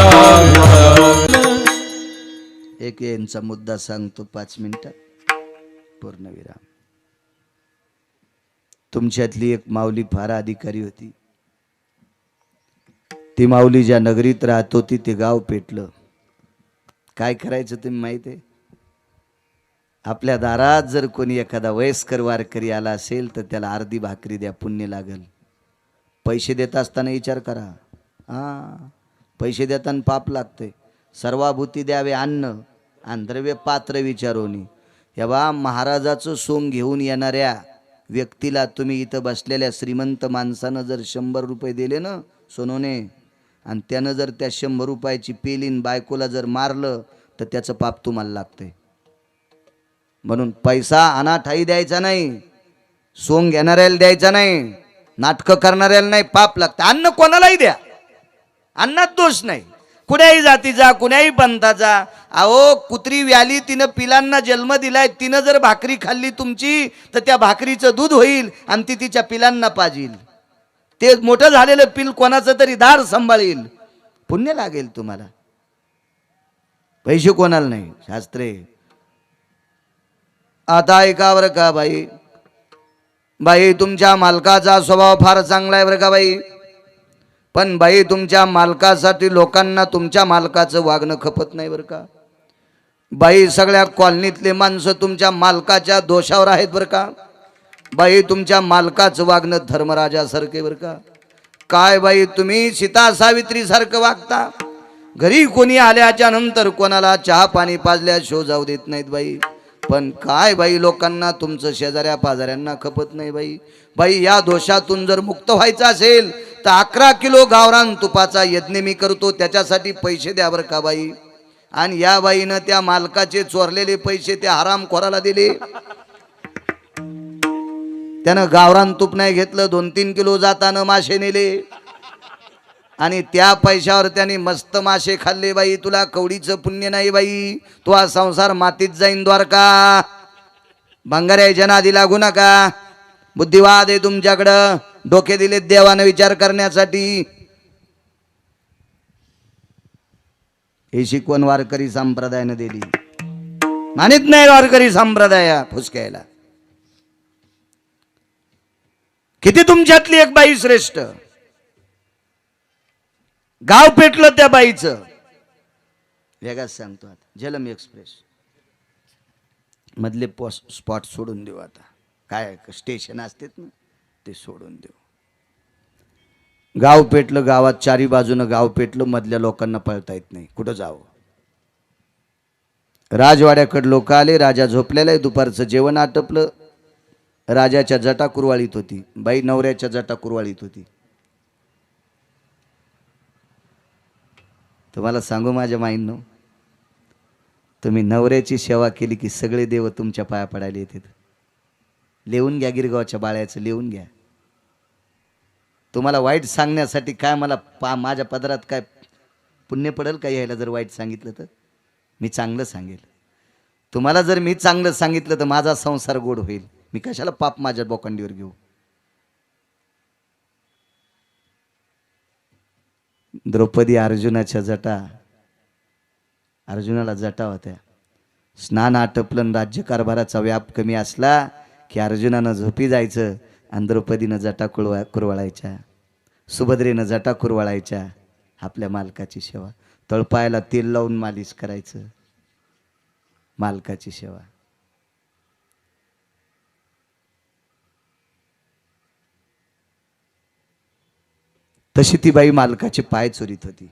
एक यांचा मुद्दा सांगतो 5 मिनिटात, पूर्णविराम. तुमच्यातली एक माऊली फार अधिकारी होती. ती माऊली ज्या नगरीत राहत होती ते गाव पेटलं. काय करायचं तुम्ही माहिती आहे? आपल्या दारात जर कोणी एखादा वयस्कर वारकरी आला असेल तर त्याला अर्धी भाकरी द्या, पुण्य लागल. पैसे देत असताना विचार करा. पैसे देताना पाप लागते. सर्वाभूती द्यावे अन्न, आणि द्रव्य पात्र विचारोनी. या बा महाराजाचं सोंग घेऊन येणाऱ्या व्यक्तीला तुम्ही इथं बसलेल्या श्रीमंत माणसानं जर 100 रुपये दिले ना सोनोने, आणि त्यानं जर त्या 100 रुपयाची पेलीन बायकोला जर मारलं तर त्याचं पाप तुम्हाला लागतंय. म्हणून पैसा अनाठाई द्यायचा नाही, सोंग घेणाऱ्याला द्यायचा नाही, नाटकं करणाऱ्याला नाही, पाप लागतं. अन्न कोणालाही द्या, अन्नात दोष नाही. कुण्याही जातीचा, कुण्याही पंथाचा. अहो कुत्री व्याली, तिनं पिलांना जन्म दिलाय, तिनं जर भाकरी खाल्ली तुमची तर त्या भाकरीचं दूध होईल आणि ती तिच्या पिलांना पाजील. ते मोठं झालेलं पिल कोणाचं तरी दार सांभाळील, पुण्य लागेल तुम्हाला. पैसे कोणाला नाही, शास्त्रे. आता ऐका बरं का बाई, बाई तुमच्या मालकाचा स्वभाव फार चांगला आहे बरं का बाई, पण बाई तुमच्या मालकासाठी लोकांना तुमच्या मालकाचं वागणं खपत नाही बरं का. बाई सगळ्या कॉलनीतले माणसं तुमच्या मालकाच्या दोषावर आहेत बरं का. बाई तुमच्या मालकाचं वागणं धर्मराजासारखे बरं का. काय बाई तुम्ही सीता सावित्री सारखं वागता. घरी कोणी आल्याच्या नंतर कोणाला चहा पाणी पाजल्या शो जाऊ देत नाहीत बाई. पण काय बाई लोकांना तुमचं शेजाऱ्या पाजाऱ्यांना खपत नाही बाई. बाई या दोषातून जर मुक्त व्हायचं असेल तर 11 किलो गावरान तुपाचा यज्ञ मी करतो, त्याच्यासाठी पैसे द्या बरं का बाई. आणि या बाईनं त्या मालकाचे चोरलेले पैसे त्या हरामखोराला दिले. त्यानं गावरान तूप नाही घेतलं, 2-3 किलो जाताना मासे नेले आणि त्या पैशावर त्यांनी मस्त मासे खाल्ले. बाई तुला कवडीचं पुण्य नाही बाई, तो हा संसार मातीत जाईन द्वारका. भंगाऱ्याच्या नादी लागू नका. बुद्धिवाद आहे तुमच्याकडं, डोके दिले देवानं विचार करण्यासाठी. ही शिकवण वारकरी संप्रदायानं दिली. मानित नाही वारकरी संप्रदाय फुसक्यायला. किती तुमच्यातली एक बाई श्रेष्ठ. गाव पेटलं त्या बाईचं. वेगाच सांगतो आता, झेलम एक्सप्रेस मधले स्पॉट सोडून देऊ. आता काय स्टेशन असतात ना, ते सोडून देऊ. गाव पेटलं, गावात चारी बाजूनं गाव पेटलं, मधल्या लोकांना पळता येत नाही, कुठं जावं. राजवाड्याकडे लोक आले. राजा झोपलेला आहे, दुपारचं जेवण आटपलं. राजाच्या जटा कुरवाळीत होती, बाई नवऱ्याच्या जटा कुरवाळीत होती. तुम्हाला सांगू माझ्या माईंनो, तुम्ही नवऱ्याची सेवा केली की सगळे देव तुमच्या पाया पडायला येतात. लिहून घ्या, गिरगावच्या बाळ्याचं लिहून घ्या. तुम्हाला वाईट सांगण्यासाठी काय मला माझ्या पदरात काय पुण्य पडेल का यायला? जर वाईट सांगितलं तर मी चांगलं सांगेल. तुम्हाला जर मी चांगलं सांगितलं तर माझा संसार गोड होईल. मी कशाला पाप माझ्या बोकांडीवर घेऊ? द्रौपदी अर्जुनाच्या जटा, अर्जुनाला जटा होत्या. स्नान आटपलं, राज्यकारभाराचा व्याप कमी असला की अर्जुनानं झोपी जायचं आणि द्रौपदीनं जटा कुरवाळायच्या, सुभद्रेनं जटा कुरवाळायच्या. आपल्या मालकाची सेवा. तळपायाला तेल लावून मालिश करायचं, मालकाची सेवा. तशी ती बाई मालकाचे पाय चोरीत होती.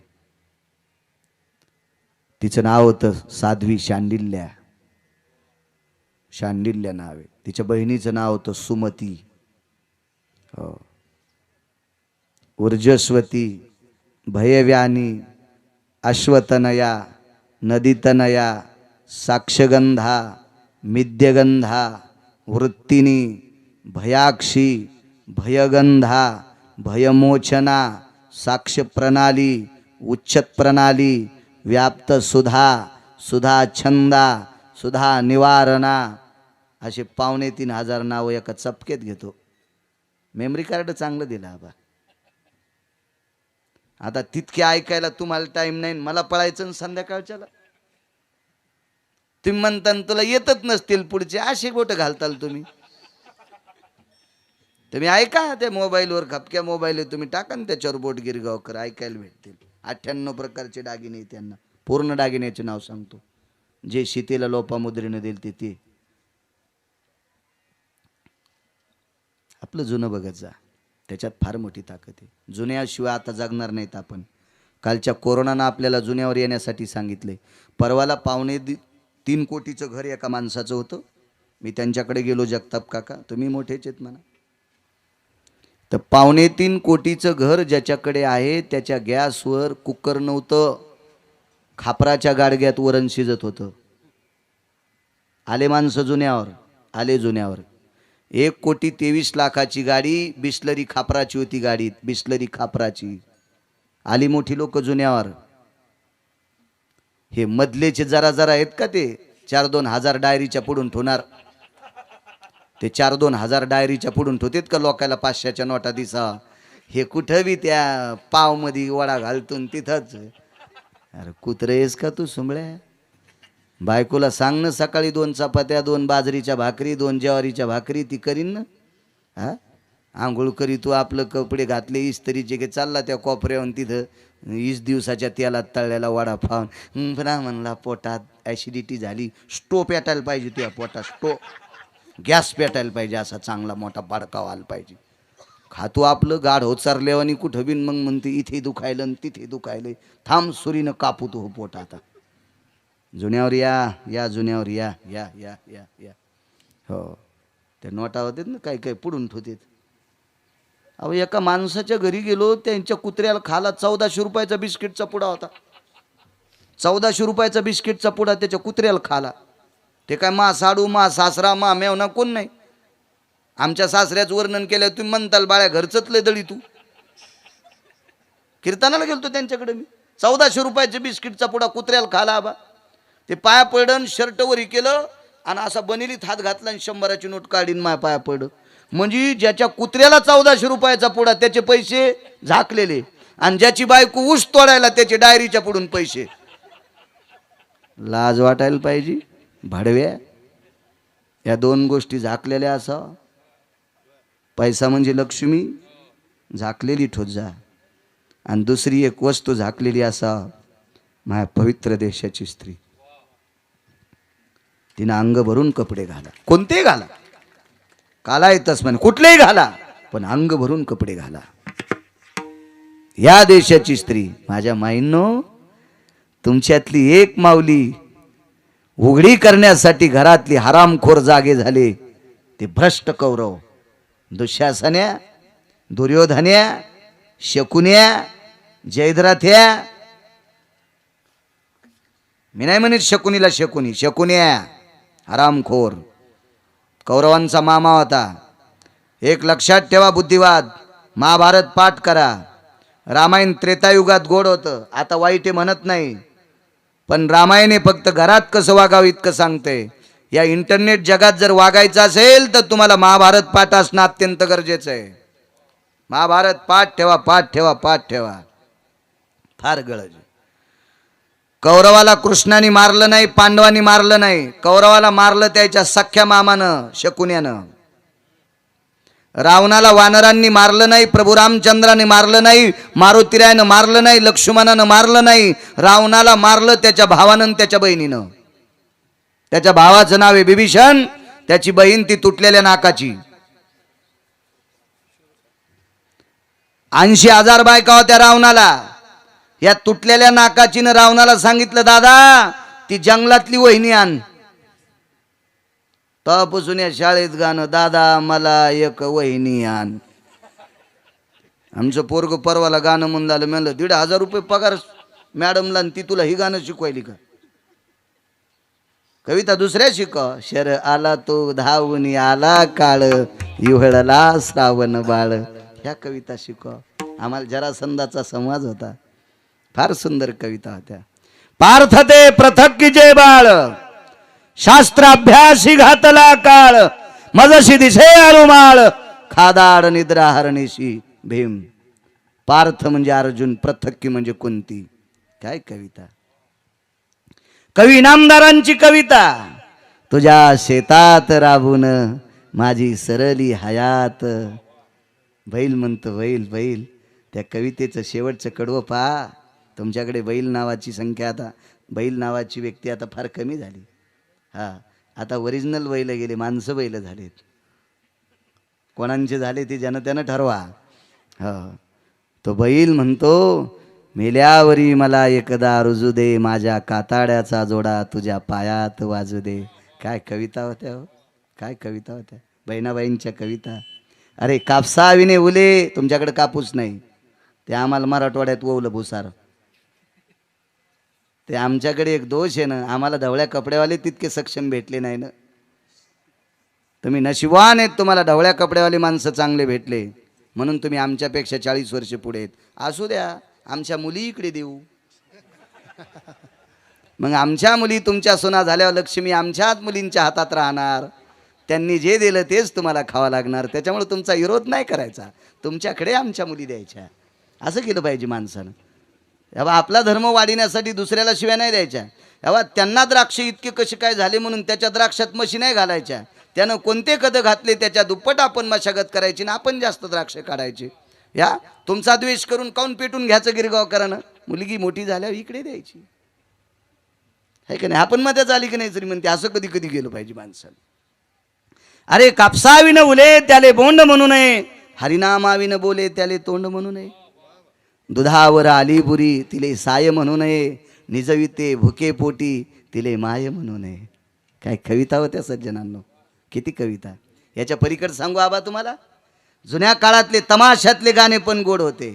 तिचं नाव होतं साध्वी शांडिल्य. शांडिल्य नाव आहे. तिच्या बहिणीचं नाव होतं सुमती. हो. ऊर्जस्वती, भयव्यानी, अश्वतनया, नदीतनया, साक्षगंधा, मिद्यगंधा, वृत्तिनी, भयाक्षी, भयगंधा, भयमोचना, साक्ष प्रणाली, उच्चत प्रणाली, व्याप्त सुधा, सुधा छंदा, सुधा निवारणा, असे 2,500 नावं एका चपकेत घेतो. मेमरी कार्ड चांगलं दिलं आबा. आता तितके ऐकायला तुम्हाला टाइम नाही, मला पळायचं ना संध्याकाळच्याला. तुम्ही म्हणता तुला येतच नसतील पुढचे, असे बोट घालताल तुम्ही. तुम्ही ऐका त्या मोबाईलवर, खपक्या मोबाईल तुम्ही टाका ना त्याच्यावर बोट गिरगावकर, ऐकायला भेटतील. 98 प्रकारचे दागिने त्यांना. पूर्ण दागिन्याचे नाव सांगतो, जे शीतेला लोपामुद्रेने दिल ते. आपलं जुनं बघत जा, त्याच्यात फार मोठी ताकद आहे. जुन्याशिवाय आता जगणार नाहीत आपण. कालच्या कोरोनानं आपल्याला जुन्यावर येण्यासाठी सांगितले. परवाला 3.25 कोटीचं घर एका माणसाचं होतं. मी त्यांच्याकडे गेलो, जगताप काका तुम्ही मोठेच आहेत म्हणा. तर 3.25 कोटीचं घर ज्याच्याकडे आहे त्याच्या गॅसवर कुकर नव्हतं, खापराच्या गाडग्यात वरण शिजत होतं. आले माणसं जुन्यावर, आले जुन्यावर. 1,23,00,000ची गाडी बिस्लरी खापराची होती. गाडीत बिस्लरी खापराची. आली मोठी लोक जुन्यावर. हे मधलेचे जरा जरा आहेत का ते 4-2 हजार डायरीच्या पुढून ठेवणार, ते 4-2 हजार डायरीच्या पुढून ठेवतात का लोकायला 500च्या नोटा दिसा. हे कुठं बी त्या पाव मध्ये वडा घालतून तिथंच. अरे कुत्रे आहेस का तू सुंबळ्या? बायकोला सांग ना सकाळी 2 चपात्या, 2 बाजरीच्या भाकरी, 2 ज्वारीच्या भाकरी, ती करीन ना. हा आंघोळ करी तू, आपलं कपडे घातले इस्त्रीचे की चालला त्या कोपऱ्याहून तिथं 20 दिवसाच्या तेलात तळलेला वडा खाऊन पुन्हा म्हणला पोटात ॲसिडिटी झाली. स्टो पेटायला पाहिजे तुझ्या पोटात, स्टो गॅस पेटायला पाहिजे, असा चांगला मोठा बाडकाव आला पाहिजे. खातो आपलं गाढ होचारल्यावानी कुठं बिन, मग म्हणते इथे दुखायलं आणि तिथे दुखायलं. थांब सुरीनं कापू तो पोट. आता जुन्यावर या जुन्यावर या या या या या. हो त्या नोटा होतात ना काही काही पुढून ठेवतात. अहो एका माणसाच्या घरी गेलो, त्यांच्या कुत्र्याला खाला 1400 रुपयाचा बिस्किटचा पुडा होता. 1400 रुपयाचा बिस्किटचा पुडा त्याच्या कुत्र्याला खाला. ते काय मा साडू, मा सासरा, मा मेवना कोण नाही. आमच्या सासऱ्याचं वर्णन केलं तुम्ही म्हणताल बाळ्या घरचंच लय दळी तू. कीर्तनाला गेलतो त्यांच्याकडे मी, 1400 रुपयाचे बिस्किटचा पुडा कुत्र्याला खाला आबा. ते पाया पडन शर्ट वरी केलं आणि असा बनेलीत हात घातला आणि 100ची नोट काढीन माया पाया पड. म्हणजे ज्याच्या कुत्र्याला 1400 रुपयाचा पुडा त्याचे पैसे झाकलेले, आणि ज्याची बायको ऊस तोडायला त्याचे डायरीच्या पुढून पैसे. लाज वाटायला पाहिजे भाडव्या. या दोन गोष्टी झाकलेल्या असा. पैसा म्हणजे लक्ष्मी झाकलेली ठोत जा, आणि दुसरी एक वस्तू झाकलेली असा माझ्या पवित्र देशाची स्त्री. तिनं अंग भरून कपडे घाला, कोणतेही घाला, काला येतच म्हणे कुठलेही घाला, पण अंग भरून कपडे घाला. या देशाची स्त्री. माझ्या माईंनो, तुमच्यातली एक माऊली उघडी करण्यासाठी घरातली हरामखोर जागे झाले. ते भ्रष्ट कौरव, दुःशासन्या, दुर्योधन्या, शकुन्या, जयद्रथ्या. मी नाही म्हणत शकुनीला शकुनी, शकुन्या हरामखोर. कौरवांचा मामा होता. एक लक्षात ठेवा बुद्धिवाद. महाभारत पाठ करा. रामायण त्रेतायुगात गोड होतं, आता वाईट आहे म्हणत नाही, पण रामायणे फक्त घरात कसं वागावं इतकं सांगते. या इंटरनेट जगात जर वागायचं असेल तर तुम्हाला महाभारत पाठ असणं अत्यंत गरजेचं आहे. महाभारत पाठ ठेवा, पाठ ठेवा, पाठ ठेवा, फार गरज. कौरवाला कृष्णाने मारलं नाही, पांडवांनी मारलं नाही. कौरवाला मारलं त्याच्या सख्या मामानं शकुन्यानं. रावणाला वानरांनी मारलं नाही, प्रभू रामचंद्राने मारलं नाही, मारुतीरायानं मारलं नाही, लक्ष्मणानं मारलं नाही. रावणाला मारलं त्याच्या भावानं आणि त्याच्या बहिणीनं. त्याच्या भावाचं नाव आहे बिभीषण, त्याची बहीण ती तुटलेल्या नाकाची. 80,000 बायका होत्या रावणाला. या तुटलेल्या नाकाचीनं रावणाला सांगितलं, दादा ती जंगलातली वहिनी आण. तेव्हापासून या शाळेत गाणं, दादा मला एक वहिनी आण. आमचं पोरग परवाला गाणं म्हणून झालं. म्हणलं 1,500 रुपये पगार मॅडमला, आणि ती तुला ही गाणं शिकवायली का? कविता दुसऱ्या शिकव. शर आला तो धावून आला काळ, युहळला श्रावण बाळ. ह्या कविता शिकव. आम्हाला जरासंधाचा संवाद होता, फार सुंदर कविता होत्या. पार्थ ते पृथक की जय बाळ, शास्त्राभ्यासी घातला काळ. मजशी दिसे अरुमाळ, खादाड निद्रा हरणीशी भीम. पार्थ म्हणजे अर्जुन, पृथक्की म्हणजे कुंती. काय कविता. कवी नामदारांची कविता. तुझ्या शेतात राबून माझी सरली हयात. बैल म्हणतो बैल बैल. त्या कवितेचं शेवटचं कडवं पहा. तुमच्याकडे बैल नावाची संख्या, आता बैल नावाची व्यक्ती आता फार कमी झाली. हा, आता ओरिजिनल बैल गेले, माणसं बैल झालेत. कोणांचे झाले ते ज्यानं त्यानं ठरवा. हा, तो बैल म्हणतो, मेल्यावरी मला एकदा रुजू दे, माझ्या काताड्याचा जोडा तुझ्या पायात वाजू दे. काय कविता होत्या हो, काय कविता होत्या बहिणाबाईंच्या कविता. अरे कापसाविने उले, तुमच्याकडे कापूस नाही, ते आम्हाला मराठवाड्यात ओवलं भुसार. ते आमच्याकडे एक दोष आहे ना, आम्हाला ढवळ्या कपड्यावाले तितके सक्षम भेटले नाही ना. तुम्ही नशिबान आहेत, तुम्हाला ढवळ्या कपड्यावाले माणसं चांगले भेटले, म्हणून तुम्ही आमच्यापेक्षा 40 वर्ष पुढे आहेत. असू द्या, आमच्या मुली इकडे देऊ. मग आमच्या मुली तुमच्या सुना झाल्यावर लक्ष्मी आमच्याच मुलींच्या हातात राहणार. त्यांनी जे दिलं तेच तुम्हाला खावं लागणार. त्याच्यामुळे तुमचा विरोध नाही करायचा, तुमच्याकडे आमच्या मुली द्यायच्या. असं केलं पाहिजे माणसानं. तेव्हा आपला धर्म वाढविण्यासाठी दुसऱ्याला शिव्या नाही द्यायच्या. तेव्हा त्यांना द्राक्ष इतके कसे काय झाले म्हणून त्याच्या द्राक्षात म्हशी नाही घालायच्या. त्यानं कोणते कद घातले त्याच्या दुप्पट आपण मशागत करायची ना, आपण जास्त द्राक्ष काढायचे. या तुमचा द्वेष करून काऊन पेटून घ्यायचं गिरगावकरानं. मुलगी मोठी झाल्यावर इकडे द्यायची, आहे का नाही. आपण मध्येच आली की नाही तरी म्हणते. असं कधी कधी गेलं पाहिजे माणसाला. अरे कापसाविन उले त्याले बोंड म्हणू नये, हरिनामाविन बोले त्याले तोंड म्हणू नये. दुधावर आली बुरी तिले साय म्हणू नये, निजविते भुके पोटी तिले माय म्हणू नये. काय कविता होत्या सज्जनांनो, किती कविता. याच्या पलीकड सांगू आबा तुम्हाला. जुन्या काळातले तमाशातले गाणे पण गोड होते.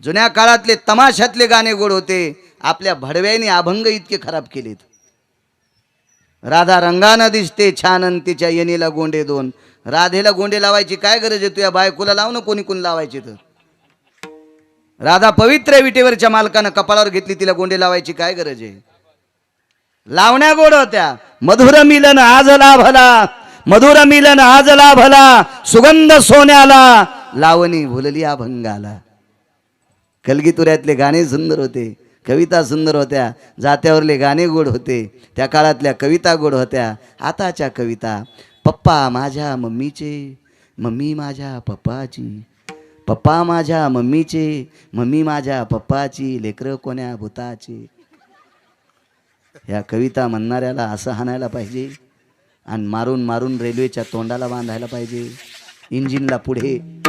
जुन्या काळातले तमाशातले गाणे गोड होते. आपल्या भडव्याने अभंग इतके खराब केलेत. राधा रंगानं दिसते छान, तिच्या येणीला गोंडे दोन. राधेला गोंडे लावायची काय गरज आहे? तुझ्या बायकोला लाव ना, कोणी कोणी लावायची तर. राधा पवित्र आहे, विटेवरच्या मालकानं कपाळावर घेतली, तिला गोंडे लावायची काय गरज आहे? लावण्या गोड होत्या. मधुर मिलन आज लाभला, मधुर मिलन आज लाभला, सुगंध सोन्याला, लावणी भुलली अभंगाला. कलगीतुऱ्यातले गाणे सुंदर होते, कविता सुंदर होत्या, जात्यावरले गाणे गोड होते, त्या काळातल्या कविता गोड होत्या. आताच्या कविता पप्पा माझ्या मम्मीचे, मम्मी माझ्या पप्पाची, पप्पा माझ्या मम्मीचे, मम्मी माझ्या पप्पाची, लेकरं कोण्या भूताची. या कविता म्हणणाऱ्याला असं हाणायला पाहिजे आणि मारून मारून रेल्वेच्या तोंडाला बांधायला पाहिजे, इंजिनला पुढे,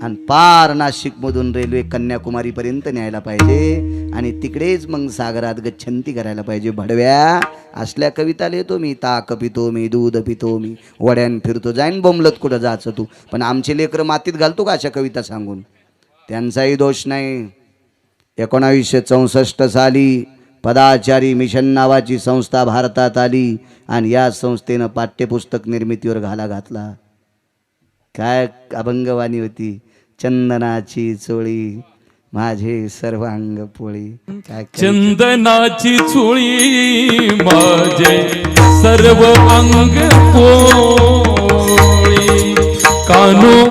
आणि पार नाशिकमधून रेल्वे कन्याकुमारीपर्यंत न्यायला पाहिजे आणि तिकडेच मग सागरात गच्छंती करायला पाहिजे. भडव्या असल्या कविता लिहितो मी, ताक पितो मी, दूध पितो मी, वड्यान फिरतो, जाईन बोंबलत कुठं जायचं तू. पण आमचे लेकरं मातीत घालतो का अशा कविता सांगून? त्यांचाही दोष नाही. 1964 साली पदाचारी मिशन नावाची संस्था भारतात आली आणि या संस्थेनं पाठ्यपुस्तक निर्मितीवर घाला घातला. काय अभंगवाणी होती, चंदनाची चोळी माझे सर्वांग पोळी. काय चंदनाची चोळी माझे सर्व अंग पोळी, कानो